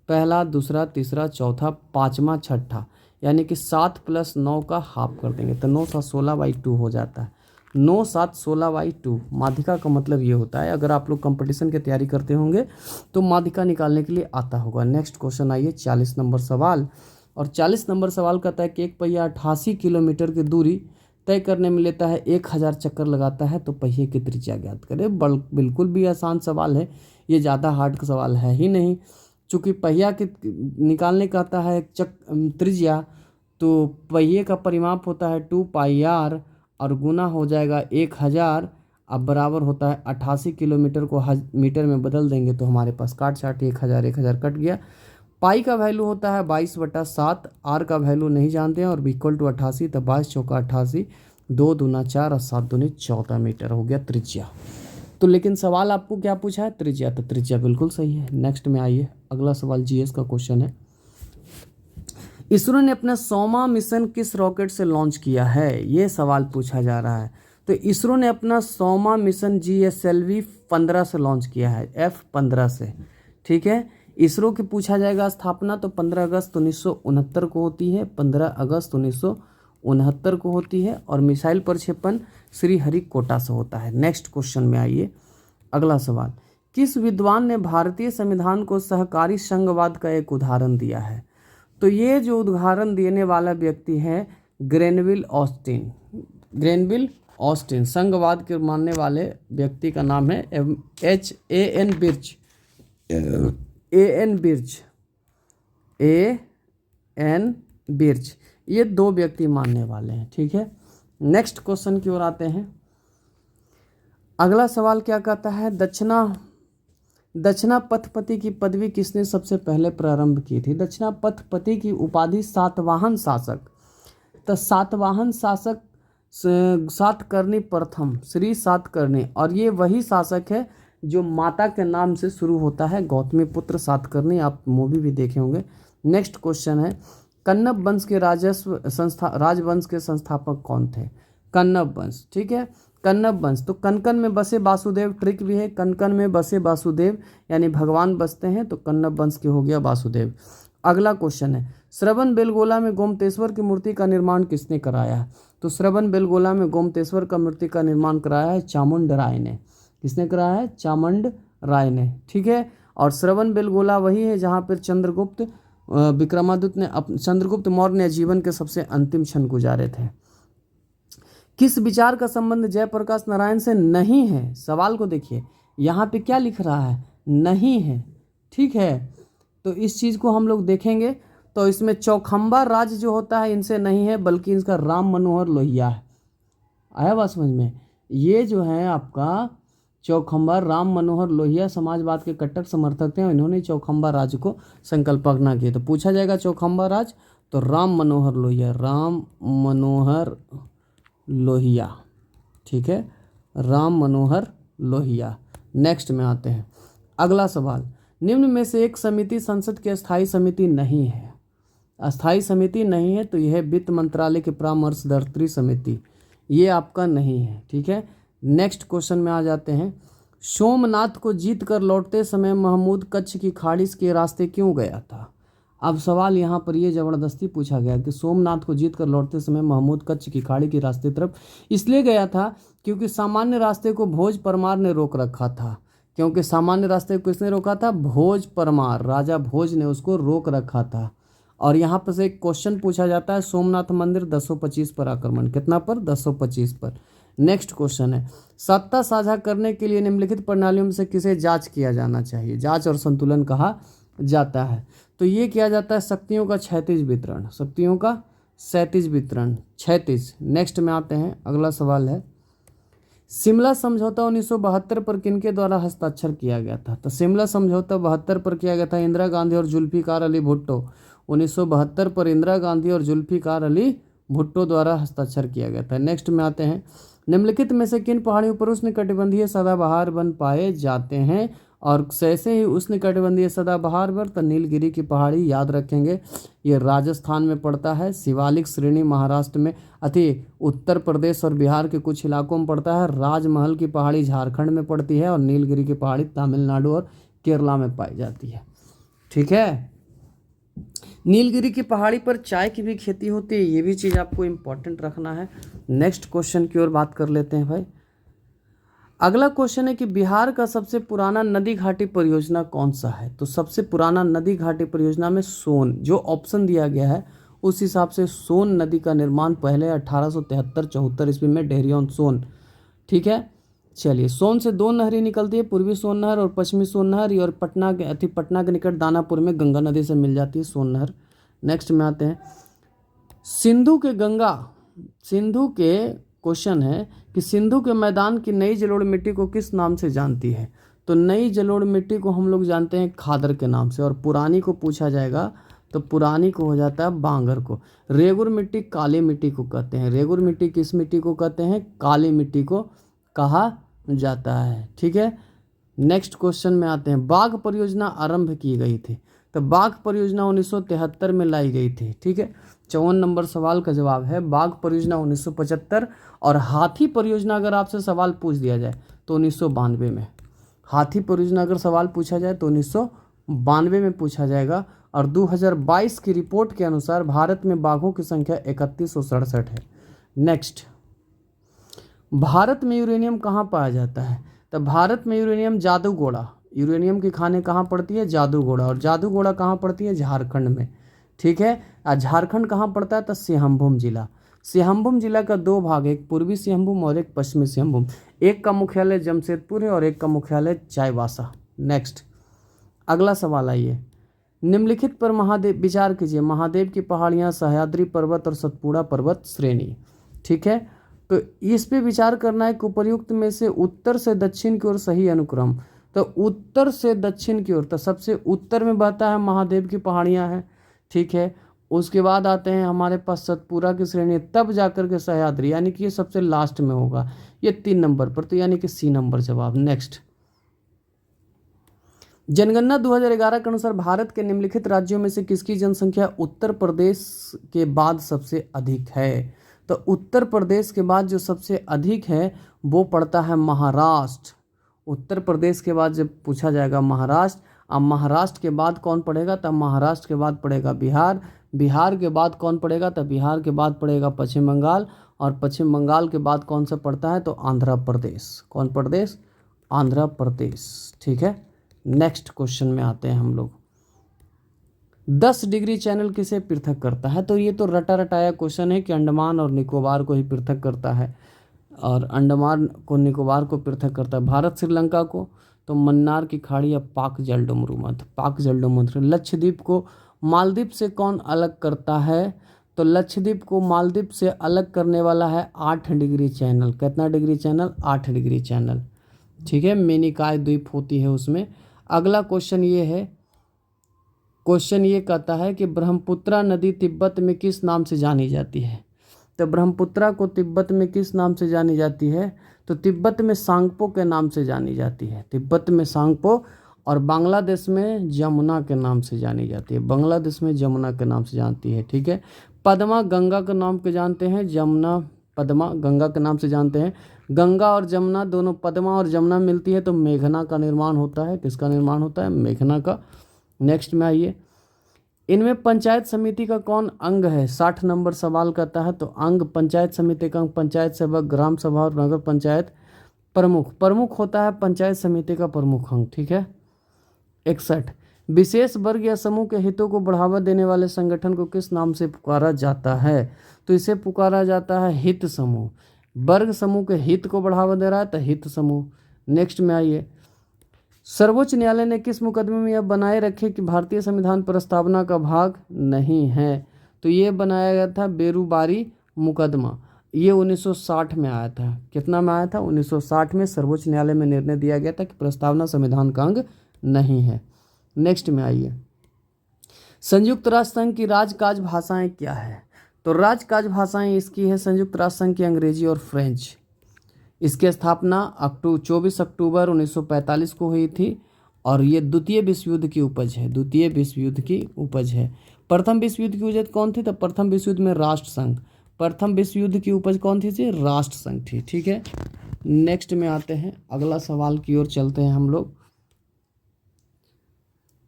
पहला दूसरा तीसरा चौथा पाँचवा छठा, यानी कि 7 + 9 का हाफ कर देंगे, तो 9 7 16/2 हो जाता है। 9 7 16/2 माध्यिका का मतलब ये होता है। अगर आप लोग कंपटीशन की तैयारी करते होंगे तो माध्यिका निकालने के लिए आता होगा। नेक्स्ट क्वेश्चन आइए, 40 नंबर सवाल। और 40 नंबर सवाल कहता है कि एक पहिया 88 किलोमीटर की दूरी तय करने में लेता है, 1000 चक्कर लगाता है, तो पहिए की त्रिज्या ज्ञात करें। बिल्कुल भी आसान सवाल है, ये ज़्यादा हार्ड का सवाल है ही नहीं। चूँकि पहिया के निकालने का आता है त्रिज्या, तो पहिए का परिमाप होता है 2πr और गुना हो जाएगा 1000, अब बराबर होता है 88 किलोमीटर को मीटर में बदल देंगे तो हमारे पास काट छाट 1000 1000 कट गया। पाई का वैल्यू होता है 22/7, आर का वैल्यू नहीं जानते हैं और इक्वल टू 88, तो 22 चौका 88, 2 दूना 4 और 7 दूनी 14 मीटर हो गया त्रिज्या। तो लेकिन सवाल आपको क्या पूछा है? त्रिज्या। तो त्रिज्या बिल्कुल सही है। नेक्स्ट में आइए, अगला सवाल जीएस का क्वेश्चन है। इसरो ने अपना 100वां मिशन किस रॉकेट से लॉन्च किया है? ये सवाल पूछा जा रहा है। तो इसरो ने अपना 100वां मिशन GSLV 15 से लॉन्च किया है, F-15 से। ठीक है, इसरो की पूछा जाएगा स्थापना, तो 15 अगस्त 1969 को होती है, 15 अगस्त 69 को होती है और मिसाइल प्रक्षेपण श्रीहरिकोटा से होता है। नेक्स्ट क्वेश्चन में आइए, अगला सवाल, किस विद्वान ने भारतीय संविधान को सहकारी संघवाद का एक उदाहरण दिया है? तो ये जो उदाहरण देने वाला व्यक्ति है ग्रेनविल ऑस्टिन। ग्रेनविल ऑस्टिन संघवाद के मानने वाले व्यक्ति का नाम है A.N. Birch. A.N. Birch, A.N. Birch, ये दो व्यक्ति मानने वाले हैं। ठीक है, नेक्स्ट क्वेश्चन की ओर आते हैं। अगला सवाल क्या कहता है, दक्षिणा पथपति की पदवी किसने सबसे पहले प्रारंभ की थी? दक्षिणा पथपति की उपाधि सातवाहन शासक, तो सातवाहन शासक सातकर्णी प्रथम, श्री सातकर्णी, और ये वही शासक है जो माता के नाम से शुरू होता है, गौतमी पुत्र सातकर्णी। आप मूवी भी देखे होंगे। नेक्स्ट क्वेश्चन है, कन्नब वंश के राजवंश के संस्थापक कौन थे? कन्नब वंश। ठीक है, कन्नब वंश, तो कनकन में बसे वासुदेव, ट्रिक भी है, कनकन में बसे वासुदेव यानी भगवान बसते हैं, तो कन्नब वंश के हो गया वासुदेव। अगला क्वेश्चन है, श्रवण बेलगोला में गोमतेश्वर की मूर्ति का निर्माण किसने कराया है? तो श्रवण बेलगोला में गोमतेश्वर का मूर्ति का निर्माण कराया है चामुंड राय ने। किसने कराया है? चामुंड राय ने। ठीक है, और श्रवण बेलगोला वही है जहाँ पर चंद्रगुप्त मौर्य ने जीवन के सबसे अंतिम क्षण गुजारे थे। किस विचार का संबंध जयप्रकाश नारायण से नहीं है? सवाल को देखिए, यहाँ पे क्या लिख रहा है? नहीं है। ठीक है, तो इस चीज़ को हम लोग देखेंगे। तो इसमें चौखंबा राज जो होता है इनसे नहीं है, बल्कि इसका राम मनोहर लोहिया है। आया बात समझ में? ये जो है आपका चौखंबा राम मनोहर लोहिया समाजवाद के कट्टर समर्थक थे, इन्होंने चौखंबा राज को संकल्पना की। तो पूछा जाएगा चौखंबा राज, तो राम मनोहर लोहिया, राम मनोहर लोहिया। ठीक है, राम मनोहर लोहिया। नेक्स्ट में आते हैं, अगला सवाल, निम्न में से एक समिति संसद की अस्थायी समिति नहीं है। अस्थायी समिति नहीं है, तो यह वित्त मंत्रालय की परामर्शदात्री समिति, ये आपका नहीं है। ठीक है, नेक्स्ट क्वेश्चन में आ जाते हैं, सोमनाथ को जीत कर लौटते समय महमूद कच्छ की खाड़ी के रास्ते क्यों गया था? अब सवाल यहाँ पर ये ज़बरदस्ती पूछा गया कि सोमनाथ को जीत कर लौटते समय महमूद कच्छ की खाड़ी के रास्ते तरफ इसलिए गया था क्योंकि सामान्य रास्ते को भोज परमार ने रोक रखा था। क्योंकि सामान्य रास्ते को किसने रोका था? भोज परमार, राजा भोज ने उसको रोक रखा था। और यहाँ पर से एक क्वेश्चन पूछा जाता है, सोमनाथ मंदिर 1025 पर आक्रमण, कितना पर? 1025 पर। नेक्स्ट क्वेश्चन है, सत्ता साझा करने के लिए निम्नलिखित प्रणालियों में से किसे जांच किया जाना चाहिए? जांच और संतुलन कहा जाता है। तो ये किया जाता है शक्तियों का क्षैतिज वितरण, शक्तियों का क्षैतिज वितरण, क्षैतिज। नेक्स्ट में आते हैं, अगला सवाल है, शिमला समझौता 1972 पर किनके द्वारा हस्ताक्षर किया गया था? तो शिमला समझौता 72 पर किया गया था इंदिरा गांधी और जुल्फिकार अली भुट्टो। 1972 पर इंदिरा गांधी और जुल्फिकार अली भुट्टो द्वारा हस्ताक्षर किया गया था। नेक्स्ट में आते हैं, निम्नलिखित में से किन पहाड़ियों पर उष्णकटिबंधीय सदाबहार वन पाए जाते हैं? और कैसे ही उष्णकटिबंधीय सदाबहार वन? तो नीलगिरी की पहाड़ी याद रखेंगे, ये राजस्थान में पड़ता है, शिवालिक श्रेणी महाराष्ट्र में, उत्तर प्रदेश और बिहार के कुछ इलाकों में पड़ता है, राजमहल की पहाड़ी झारखंड में पड़ती है, और नीलगिरी की पहाड़ी तमिलनाडु और केरला में पाई जाती है। ठीक है, नीलगिरी की पहाड़ी पर चाय की भी खेती होती है, ये भी चीज़ आपको इम्पोर्टेंट रखना है। नेक्स्ट क्वेश्चन की ओर बात कर लेते हैं भाई। अगला क्वेश्चन है कि बिहार का सबसे पुराना नदी घाटी परियोजना कौन सा है? तो सबसे पुराना नदी घाटी परियोजना में सोन, जो ऑप्शन दिया गया है उस हिसाब से सोन नदी का निर्माण पहले 1873-74 ईस्वी में डेहरी ऑन सोन। ठीक है, चलिए, सोन से दो नहरें निकलती है, पूर्वी सोन नहर और पश्चिमी सोन नहर, और पटना के निकट दानापुर में गंगा नदी से मिल जाती है सोन नहर। नेक्स्ट में आते हैं, सिंधु के क्वेश्चन है कि सिंधु के मैदान की नई जलोढ़ मिट्टी को किस नाम से जानती है? तो नई जलोढ़ मिट्टी को हम लोग जानते हैं खादर के नाम से, और पुरानी को पूछा जाएगा तो पुरानी को हो जाता है बांगर को। रेगुर मिट्टी काली मिट्टी को कहते हैं, रेगुर मिट्टी किस मिट्टी को कहते हैं? काली मिट्टी को कहा जाता है। ठीक है, नेक्स्ट क्वेश्चन में आते हैं, बाघ परियोजना आरंभ की गई थी? तो बाघ परियोजना 1973 में लाई गई थी। ठीक है, 54 नंबर सवाल का जवाब है बाघ परियोजना 1975, और हाथी परियोजना अगर आपसे सवाल पूछ दिया जाए तो 1992 में। हाथी परियोजना अगर सवाल पूछा जाए तो 1992 में पूछा जाएगा, और 2022 की रिपोर्ट के अनुसार भारत में बाघों की संख्या 3167 है। नेक्स्ट, भारत में यूरेनियम कहाँ पाया जाता है? तो भारत में यूरेनियम जादूगोड़ा, यूरेनियम की खानें कहाँ पड़ती है? जादूगोड़ा। और जादूगोड़ा कहाँ पड़ती है? झारखंड में। ठीक है, और झारखंड कहाँ पड़ता है? तो सिंहभूम जिला। सिंहभूम जिला का दो भाग, एक पूर्वी सिंहभूम और एक पश्चिमी सिंहभूम। एक का मुख्यालय जमशेदपुर है और एक का मुख्यालय चाईबासा। नेक्स्ट, अगला सवाल आइए, निम्नलिखित पर महादेव विचार कीजिए। महादेव की पहाड़ियाँ, सह्याद्री पर्वत और सतपुड़ा पर्वत श्रेणी। ठीक है, तो इस पे विचार करना है कि उपर्युक्त में से उत्तर से दक्षिण की ओर सही अनुक्रम। तो उत्तर से दक्षिण की ओर, तो सबसे उत्तर में बहता है महादेव की पहाड़ियाँ हैं। ठीक है, उसके बाद आते हैं हमारे पास सतपुड़ा की श्रेणी, तब जाकर के सह्याद्री, यानी कि ये सबसे लास्ट में होगा, ये 3 नंबर पर, तो यानी कि सी नंबर जवाब। नेक्स्ट, जनगणना 2011 के अनुसार भारत के निम्नलिखित राज्यों में से किसकी जनसंख्या उत्तर प्रदेश के बाद सबसे अधिक है? तो उत्तर प्रदेश के बाद जो सबसे अधिक है वो पड़ता है महाराष्ट्र। उत्तर प्रदेश के बाद जब पूछा जाएगा महाराष्ट्र, अब महाराष्ट्र के बाद कौन पड़ेगा? तब महाराष्ट्र के बाद पड़ेगा बिहार, बिहार के बाद कौन पड़ेगा? तब बिहार के बाद पड़ेगा पश्चिम बंगाल, और पश्चिम बंगाल के बाद कौन सा पड़ता है? तो आंध्र प्रदेश। कौन प्रदेश? आंध्र प्रदेश। ठीक है, नेक्स्ट क्वेश्चन में आते हैं हम लोग। 10 डिग्री चैनल किसे पृथक करता है? तो ये तो रटा रटाया क्वेश्चन है कि अंडमान और निकोबार को ही पृथक करता है, और अंडमान को निकोबार को पृथक करता है, भारत श्रीलंका को तो मन्नार की खाड़ी या पाक जलडोमरूमध्य, पाक जलडोमध्य। लक्षद्वीप को मालदीव से कौन अलग करता है? तो लक्षद्वीप को मालदीव से अलग करने वाला है 8 डिग्री चैनल। कितना डिग्री चैनल? 8 degree channel. ठीक है, मेनिकाय द्वीप होती है उसमें। अगला क्वेश्चन ये है, क्वेश्चन ये कहता है कि ब्रह्मपुत्रा नदी तिब्बत में किस नाम से जानी जाती है? तो ब्रह्मपुत्रा को तिब्बत में किस नाम से जानी जाती है? तो तिब्बत में सांगपो के नाम से जानी जाती है, तिब्बत में सांगपो, और बांग्लादेश में जमुना के नाम से जानी जाती है, बांग्लादेश में जमुना के नाम से जानती है। ठीक है, पद्मा गंगा के नाम के जानते हैं, जमुना पद्मा गंगा के नाम से जानते हैं। गंगा और जमुना दोनों, पद्मा और जमुना मिलती है तो मेघना का निर्माण होता है। किसका निर्माण होता है? मेघना का। नेक्स्ट में आइए, इनमें पंचायत समिति का कौन अंग है? 60 नंबर सवाल कहता है। तो अंग पंचायत समिति का अंग पंचायत सभा, ग्राम सभा और नगर पंचायत प्रमुख। प्रमुख होता है पंचायत समिति का प्रमुख अंग। ठीक है, 61, विशेष वर्ग या समूह के हितों को बढ़ावा देने वाले संगठन को किस नाम से पुकारा जाता है? तो इसे पुकारा जाता है हित समूह। वर्ग समूह के हित को बढ़ावा दे रहा है तो हित समूह। नेक्स्ट में आइए, सर्वोच्च न्यायालय ने किस मुकदमे में यह बनाए रखे कि भारतीय संविधान प्रस्तावना का भाग नहीं है? तो ये बनाया गया था बेरुबारी मुकदमा, ये 1960 में आया था। कितना में आया था? 1960 में सर्वोच्च न्यायालय में निर्णय दिया गया था कि प्रस्तावना संविधान का अंग नहीं है। नेक्स्ट में आइए, संयुक्त राष्ट्र संघ की राजकाज भाषाएं क्या है? तो राजकाज भाषाएं इसकी है संयुक्त राष्ट्र संघ की अंग्रेजी और फ्रेंच। इसकी स्थापना 24 अक्टूबर 1945 को हुई थी, और ये द्वितीय विश्व युद्ध की उपज है, द्वितीय विश्व युद्ध की उपज है। प्रथम विश्व युद्ध की उपज कौन थी? तो प्रथम विश्व युद्ध में राष्ट्र संघ, प्रथम विश्व युद्ध की उपज कौन थी? राष्ट्र संघ थी। ठीक है, नेक्स्ट में आते हैं, अगला सवाल की ओर चलते हैं हम लोग।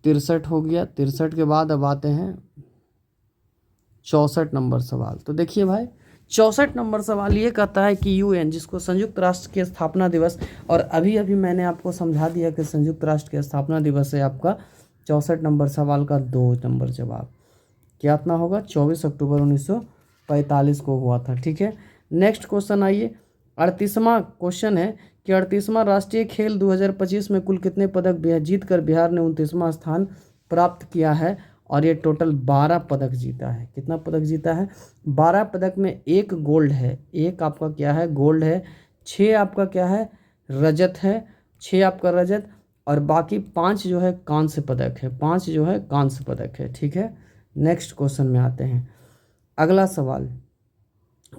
63 हो गया, 63 के बाद अब आते हैं 64 नंबर सवाल। तो देखिए भाई, 64 नंबर सवाल ये कहता है कि यूएन, जिसको संयुक्त राष्ट्र के स्थापना दिवस, और अभी अभी मैंने आपको समझा दिया कि संयुक्त राष्ट्र के स्थापना दिवस है आपका 64 नंबर सवाल का 2 नंबर जवाब। क्या इतना होगा? 24 अक्टूबर 1945 को हुआ था। ठीक है, नेक्स्ट क्वेश्चन आइए, 38वां क्वेश्चन है कि 38वां राष्ट्रीय खेल 2025 में कुल कितने पदक जीत कर बिहार ने 29वां स्थान प्राप्त किया है? और ये टोटल 12 पदक जीता है। कितना पदक जीता है? 12 पदक में 1 गोल्ड है, 1 आपका क्या है? गोल्ड है, 6 आपका क्या है? रजत है, 6 आपका रजत, और बाकी 5 जो है कांस्य पदक है, 5 जो है कांस्य पदक है। ठीक है, नेक्स्ट क्वेश्चन में आते हैं। अगला सवाल,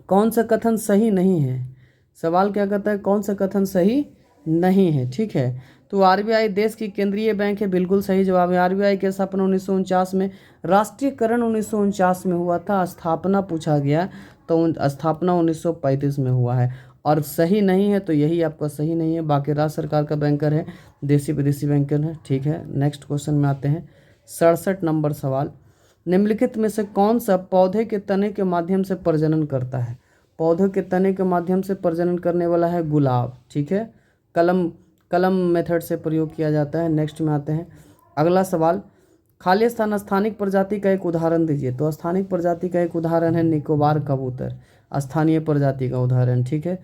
कौन सा कथन सही नहीं है? सवाल क्या कहता है? कौन सा कथन सही नहीं है? ठीक है, तो आरबीआई देश की केंद्रीय बैंक है, बिल्कुल सही जवाब है। आरबीआई की स्थापना 1949 में, राष्ट्रीयकरण 1949 में हुआ था। स्थापना पूछा गया तो स्थापना 1935 में हुआ है। और सही नहीं है तो यही आपका सही नहीं है, बाकी राज्य सरकार का बैंकर है, देसी विदेशी बैंकर है। ठीक है, नेक्स्ट क्वेश्चन में आते हैं। 67 नंबर सवाल, निम्नलिखित में से कौन सा पौधे के तने के माध्यम से प्रजनन करता है? पौधे के तने के माध्यम से प्रजनन करने वाला है गुलाब, ठीक है। कलम मेथड से प्रयोग किया जाता है। नेक्स्ट में आते हैं अगला सवाल, खाली स्थान स्थानिक प्रजाति का एक उदाहरण दीजिए। तो स्थानिक प्रजाति का एक उदाहरण है निकोबार कबूतर, स्थानीय प्रजाति का उदाहरण, ठीक है।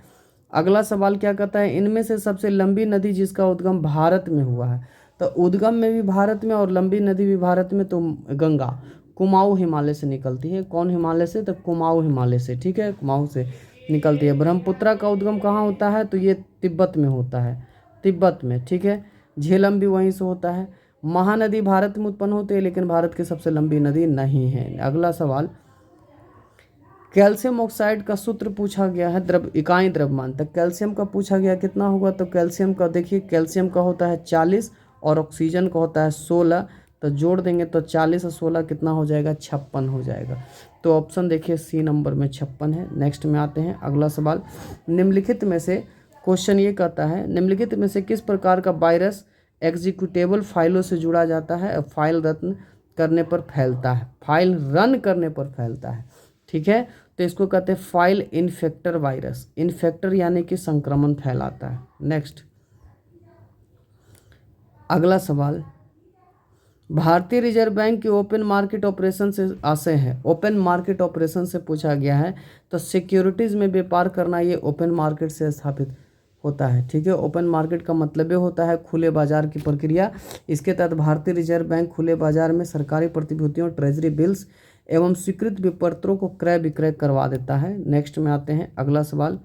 अगला सवाल क्या कहता है, इनमें से सबसे लंबी नदी जिसका उद्गम भारत में हुआ है? तो उद्गम में भी भारत में और लंबी नदी भी भारत में, तो गंगा कुमाऊं हिमालय से निकलती है। कौन हिमालय से? तो कुमाऊं हिमालय से, ठीक है, कुमाऊं से निकलती है। ब्रह्मपुत्रा का उद्गम कहाँ होता है? तो ये तिब्बत में होता है, तिब्बत में, ठीक है। झेलम भी वहीं से होता है। महानदी भारत में उत्पन्न होती है, लेकिन भारत की सबसे लंबी नदी नहीं है। अगला सवाल, कैल्शियम ऑक्साइड का सूत्र पूछा गया है, इकाई द्रव्यमान। तक कैल्शियम का पूछा गया कितना होगा? तो कैल्शियम का देखिए, कैल्शियम का होता है 40 और ऑक्सीजन का होता है 16, तो जोड़ देंगे तो 40 और 16 कितना हो जाएगा? 56 हो जाएगा। तो ऑप्शन देखिए सी नंबर में 56 है। नेक्स्ट में आते हैं अगला सवाल, निम्नलिखित में से क्वेश्चन ये कहता है, निम्नलिखित में से किस प्रकार का वायरस एग्जीक्यूटेबल फाइलों से जुड़ा जाता है और फाइल रन करने पर फैलता है? फाइल रन करने पर फैलता है, ठीक है। तो इसको कहते हैं फाइल इन्फेक्टर वायरस। इन्फेक्टर यानी कि संक्रमण फैलाता है। नेक्स्ट अगला सवाल, भारतीय रिजर्व बैंक की ओपन मार्केट ऑपरेशन से आशय है। ओपन मार्केट ऑपरेशन से पूछा गया है, तो सिक्योरिटीज़ में व्यापार करना ये ओपन मार्केट से स्थापित होता है, ठीक है। ओपन मार्केट का मतलब ये होता है खुले बाजार की प्रक्रिया। इसके तहत भारतीय रिजर्व बैंक खुले बाजार में सरकारी प्रतिभूतियों, ट्रेजरी बिल्स एवं स्वीकृत विपत्रों को क्रय विक्रय करवा देता है। नेक्स्ट में आते हैं अगला सवाल,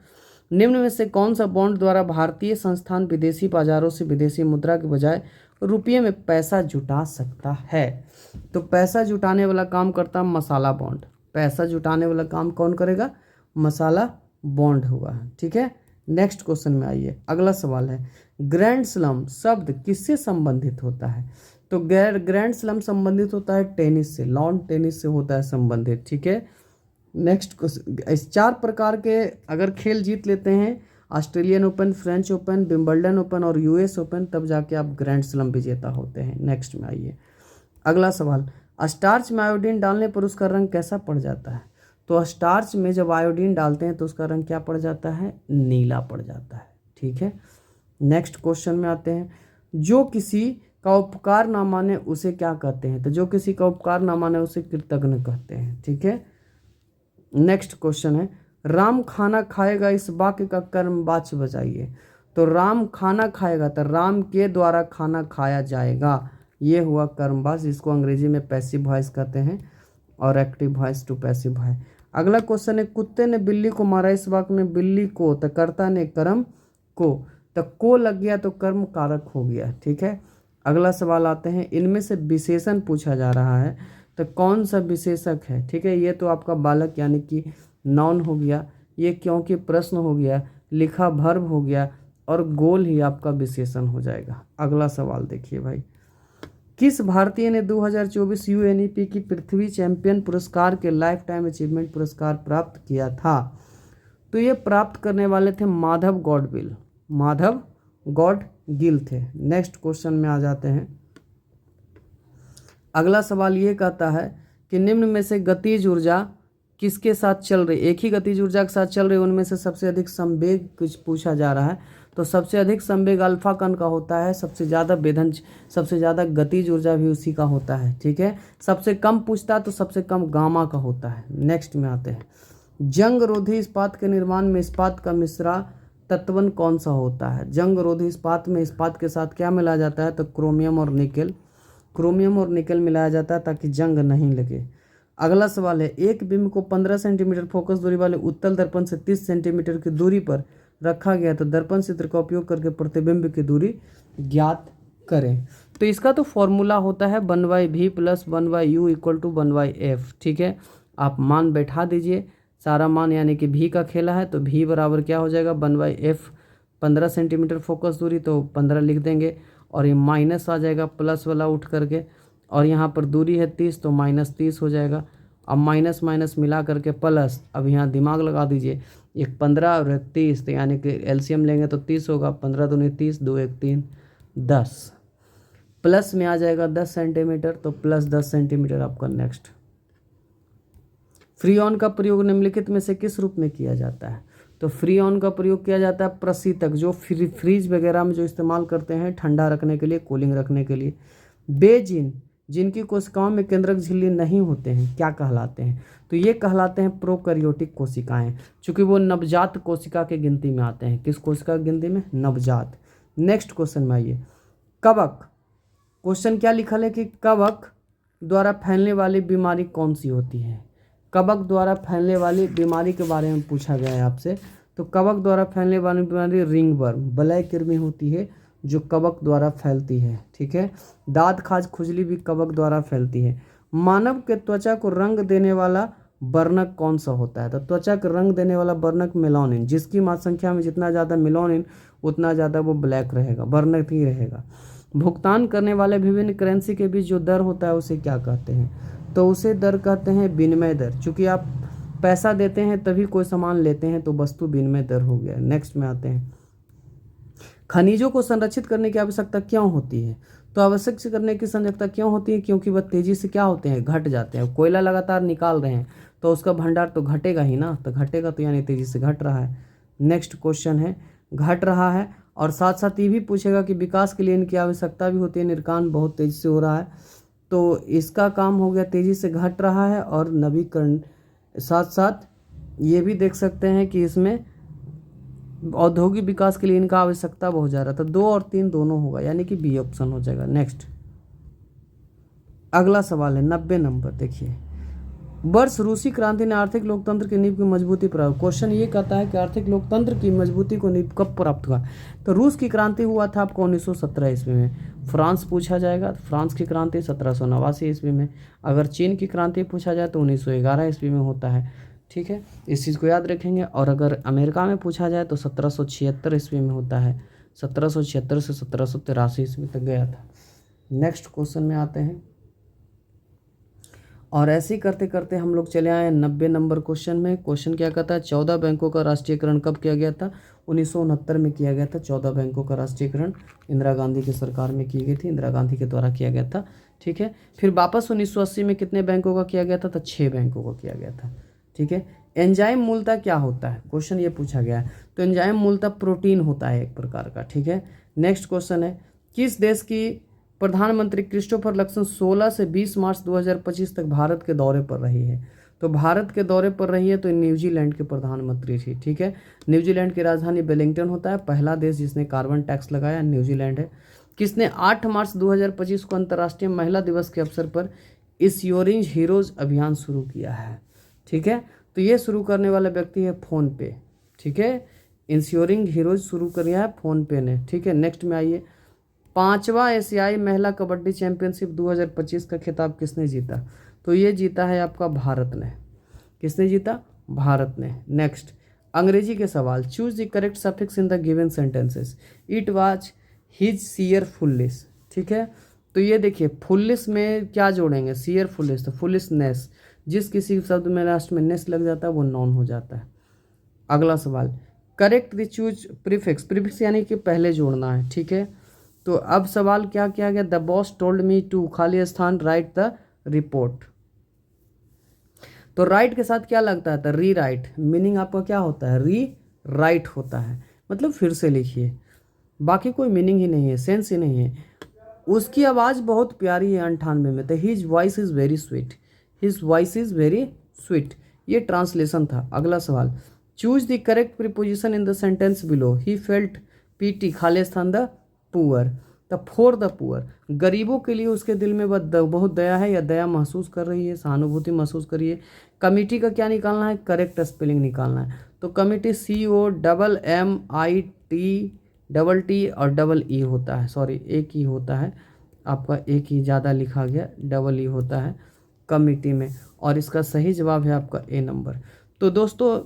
निम्न में से कौन सा बॉन्ड द्वारा भारतीय संस्थान विदेशी बाजारों से विदेशी मुद्रा के बजाय रुपये में पैसा जुटा सकता है? तो पैसा जुटाने वाला काम करता है मसाला बॉन्ड। पैसा जुटाने वाला काम कौन करेगा? मसाला बॉन्ड होगा, ठीक है। नेक्स्ट क्वेश्चन में आइए, अगला सवाल है, ग्रैंड स्लम शब्द किससे संबंधित होता है? तो ग्रैंड स्लम संबंधित होता है टेनिस से, लॉन टेनिस से होता है संबंधित, ठीक है। नेक्स्ट क्वेश्चन, इस 4 प्रकार के अगर खेल जीत लेते हैं, Australian open, French open, Wimbledon open और यूएस ओपन, तब जाके आप ग्रैंड स्लम विजेता होते हैं। नेक्स्ट में आइए अगला सवाल, स्टार्च में आयोडीन डालने पर उसका रंग कैसा पड़ जाता है? तो स्टार्च में जब आयोडीन डालते हैं तो उसका रंग क्या पड़ जाता है? नीला पड़ जाता है, ठीक है। नेक्स्ट क्वेश्चन में आते हैं, जो किसी का उपकार ना माने उसे क्या कहते हैं? तो जो किसी का उपकार ना माने उसे कृतज्ञ कहते हैं, ठीक है। नेक्स्ट क्वेश्चन है, राम खाना खाएगा इस वाक्य का कर्म वाच्य बताइए। तो राम खाना खाएगा, तो राम के द्वारा खाना खाया जाएगा, ये हुआ कर्मवाच्य। इसको अंग्रेजी में पैसिव वॉइस कहते हैं और active voice to passive voice. अगला क्वेश्चन है, कुत्ते ने बिल्ली को मारा, इस वाक्य में बिल्ली को, तो कर्ता ने कर्म को, तो को लग गया तो कर्म कारक हो गया, ठीक है। अगला सवाल आते हैं, इनमें से विशेषण पूछा जा रहा है, तो कौन सा विशेषक है? ठीक है, ये तो आपका बालक यानी कि नाउन हो गया, ये क्योंकि प्रश्न हो गया, लिखा वर्ब हो गया और गोल ही आपका विशेषण हो जाएगा। अगला सवाल देखिए भाई, किस भारतीय ने 2024 यूएनईपी की पृथ्वी चैंपियन पुरस्कार के लाइफ टाइम अचीवमेंट पुरस्कार प्राप्त किया था? तो ये प्राप्त करने वाले थे माधव गॉडगिल थे। नेक्स्ट क्वेश्चन में आ जाते हैं। अगला सवाल ये कहता है कि निम्न में से गतिज ऊर्जा किसके साथ चल रही, एक ही गतिज ऊर्जा के साथ चल रही, उनमें से सबसे अधिक संवेग कुछ पूछा जा रहा है। तो सबसे अधिक संवेग अल्फा कण का होता है, सबसे ज़्यादा गतिज ऊर्जा भी उसी का होता है, ठीक है। सबसे कम पूछता तो सबसे कम गामा का होता है। नेक्स्ट में आते हैं, जंग रोधी इस्पात के निर्माण में इस्पात का मिश्रा तत्वन कौन सा होता है? जंग रोधी इस्पात में इस्पात के साथ क्या मिलाया जाता है? तो क्रोमियम और निकल मिलाया जाता है ताकि जंग नहीं लगे। अगला सवाल है, एक बिंब को 15 सेंटीमीटर फोकस दूरी वाले उत्तल दर्पण से 30 सेंटीमीटर की दूरी पर रखा गया, तो दर्पण चित्र का उपयोग करके प्रतिबिंब की दूरी ज्ञात करें। तो इसका तो फॉर्मूला होता है 1/v + 1/u = 1/f, ठीक है। आप मान बैठा दीजिए, सारा मान यानी कि v का खेला है, तो v बराबर क्या हो जाएगा 1/f, 15 सेंटीमीटर फोकस दूरी तो 15 लिख देंगे और ये माइनस आ जाएगा प्लस वाला उठ करके, और यहाँ पर दूरी है 30 तो -30 हो जाएगा। अब माइनस माइनस मिला करके प्लस, अब यहाँ दिमाग लगा दीजिए, एक 15 और 30, तो यानी कि एलसीएम लेंगे तो 30 होगा, 15 दूनी 30, 2 1 3 10। प्लस में आ जाएगा 10 सेंटीमीटर, तो प्लस 10 सेंटीमीटर आपका। नेक्स्ट, फ्रीऑन का प्रयोग निम्नलिखित में से किस रूप में किया जाता है? तो फ्रीऑन का प्रयोग किया जाता है प्रशीतक, जो फ्रीज वगैरह में जो इस्तेमाल करते हैं ठंडा रखने के लिए, कूलिंग रखने के लिए। बेजिन, जिनकी कोशिकाओं में केंद्रक झिल्ली नहीं होते हैं, क्या कहलाते हैं? तो ये कहलाते हैं प्रोकैरियोटिक कोशिकाएं, चूंकि वो नवजात कोशिका के गिनती में आते हैं। किस कोशिका की गिनती में? नवजात। नेक्स्ट क्वेश्चन में आइए, कवक। क्वेश्चन क्या लिखा है कि कवक द्वारा फैलने वाली बीमारी कौन सी होती है? कवक द्वारा फैलने वाली बीमारी के बारे में पूछा गया है आपसे। तो कवक द्वारा फैलने वाली बीमारी रिंगवर्म, ब्लैक कृमि होती है जो कवक द्वारा फैलती है। ठीक है, दांत खाज खुजली भी कवक द्वारा फैलती है। मानव के त्वचा को रंग देने वाला वर्णक कौन सा होता है? तो त्वचा को रंग देने वाला वर्णक मेलानिन, जिसकी मात्रा संख्या में जितना ज़्यादा मेलानिन उतना ज़्यादा वो ब्लैक रहेगा, वर्णक ही रहेगा। भुगतान करने वाले विभिन्न करेंसी के बीच जो दर होता है उसे क्या कहते हैं? तो उसे दर कहते हैं विनिमय दर। चूंकि आप पैसा देते हैं तभी कोई सामान लेते हैं, तो वस्तु विनिमय दर हो गया। नेक्स्ट में आते हैं, खनिजों को संरक्षित करने की आवश्यकता क्यों होती है? तो आवश्यक करने की आवश्यकता क्यों होती है? क्योंकि वह तेजी से क्या होते हैं? घट जाते हैं। कोयला लगातार निकाल रहे हैं तो उसका भंडार तो घटेगा ही ना, तो घटेगा तो यानी तेजी से घट रहा है। नेक्स्ट क्वेश्चन है, घट रहा है और साथ साथ ये भी पूछेगा कि विकास के लिए इनकी आवश्यकता भी होती है, निर्माण बहुत तेजी से हो रहा है, तो इसका काम हो गया तेजी से घट रहा है। और नवीकरण, साथ साथ ये भी देख सकते हैं कि इसमें औद्योगिक विकास के लिए इनका आवश्यकता बहुत ज़्यादा था। 2 और 3 दोनों होगा, यानी कि बी ऑप्शन हो जाएगा। नेक्स्ट, अगला सवाल है 90 नंबर। देखिए, वर्ष रूसी क्रांति ने आर्थिक लोकतंत्र की नींव की मजबूती प्राप्त। क्वेश्चन ये कहता है कि आर्थिक लोकतंत्र की मजबूती को नींव कब प्राप्त हुआ? तो रूस की क्रांति हुआ था आपको 1917 ईस्वी में। फ्रांस पूछा जाएगा, फ्रांस की क्रांति 1789 ईस्वी में। अगर चीन की क्रांति पूछा जाए तो 1911 ईस्वी में होता है। ठीक है, इस चीज़ को याद रखेंगे। और अगर अमेरिका में पूछा जाए तो 1776 ईस्वी में होता है। 1776 से 1783 ईस्वी तक गया था। नेक्स्ट क्वेश्चन में आते हैं, और ऐसे ही करते करते हम लोग चले आए 90 नंबर क्वेश्चन में। क्वेश्चन क्या कहता है, 14 बैंकों का राष्ट्रीयकरण कब किया गया था? 1969 में किया गया था। 14 बैंकों का राष्ट्रीयकरण इंदिरा गांधी की सरकार में की गई थी, इंदिरा गांधी के द्वारा किया गया था। ठीक है, फिर वापस 1980 में कितने बैंकों का किया गया था? तो 6 बैंकों का किया गया था। ठीक है, एंजाइम मूलतः क्या होता है? क्वेश्चन ये पूछा गया है। तो एंजाइम मूलतः प्रोटीन होता है एक प्रकार का। ठीक है, नेक्स्ट क्वेश्चन है, किस देश की प्रधानमंत्री क्रिस्टोफर लक्सन 16 से 20 मार्च 2025 तक भारत के दौरे पर रही है? तो भारत के दौरे पर रही है तो न्यूजीलैंड के प्रधानमंत्री थी। ठीक है, न्यूजीलैंड की राजधानी वेलिंगटन होता है। पहला देश जिसने कार्बन टैक्स लगाया न्यूजीलैंड है। किसने 8 मार्च 2025 को अंतर्राष्ट्रीय महिला दिवस के अवसर पर इंश्योरिंग हीरोज अभियान शुरू किया है? ठीक है, तो ये शुरू करने वाला व्यक्ति है फ़ोन पे। ठीक है, इंश्योरिंग हीरोज शुरू किया है फ़ोन पे ने। ठीक है, नेक्स्ट में आइए, 5वां एशियाई महिला कबड्डी चैंपियनशिप 2025 का खिताब किसने जीता? तो ये जीता है आपका भारत ने। किसने जीता? भारत ने। नेक्स्ट, अंग्रेजी के सवाल, choose the correct suffix in the given sentences. It was his sheer foolish. ठीक है, तो ये देखिए फुलिश में क्या जोड़ेंगे? सियर फुलिश, तो फुलिशनेस। जिस किसी शब्द में लास्ट में नेस लग जाता है वो नॉन हो जाता है। अगला सवाल, correct the choose prefix. Prefix यानी कि पहले जोड़ना है। ठीक है, तो अब सवाल क्या किया गया? The boss told me to, खाली स्थान, राइट द रिपोर्ट। तो राइट के साथ क्या लगता है? तो री राइट। मीनिंग आपका क्या होता है? री राइट होता है, मतलब फिर से लिखिए। बाकी कोई मीनिंग ही नहीं है, सेंस ही नहीं है। उसकी आवाज़ बहुत प्यारी है 98 में। तो his voice is very sweet, his voice is very sweet, ये ट्रांसलेशन था। अगला सवाल, choose the correct preposition in the sentence below. He felt PT, खाली स्थान the poor, the for the poor. गरीबों के लिए उसके दिल में बहुत दया है या दया महसूस कर रही है, सहानुभूति महसूस कर रही है। कमिटी का क्या निकालना है? करेक्ट स्पेलिंग निकालना है। तो कमिटी COMMIT और डबल ई होता है, सॉरी एक ही होता है आपका, एक ही ज़्यादा लिखा गया, डबल ई होता है कमिटी में। और इसका सही जवाब है आपका ए नंबर। तो दोस्तों,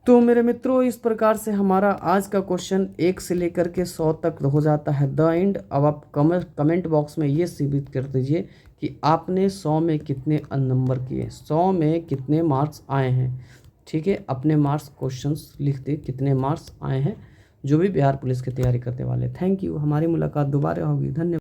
तो मेरे मित्रों, इस प्रकार से हमारा आज का क्वेश्चन 1 से लेकर के 100 तक हो जाता है द एंड। अब आप कमेंट बॉक्स में ये सीबित कर दीजिए कि आपने 100 में कितने नंबर किए, 100 में कितने मार्क्स आए हैं। ठीक है, अपने मार्क्स क्वेश्चंस लिख दे कितने मार्क्स आए हैं। जो भी बिहार पुलिस की तैयारी करने वाले। थैंक यू, हमारी मुलाकात दोबारा होगी। धन्यवाद।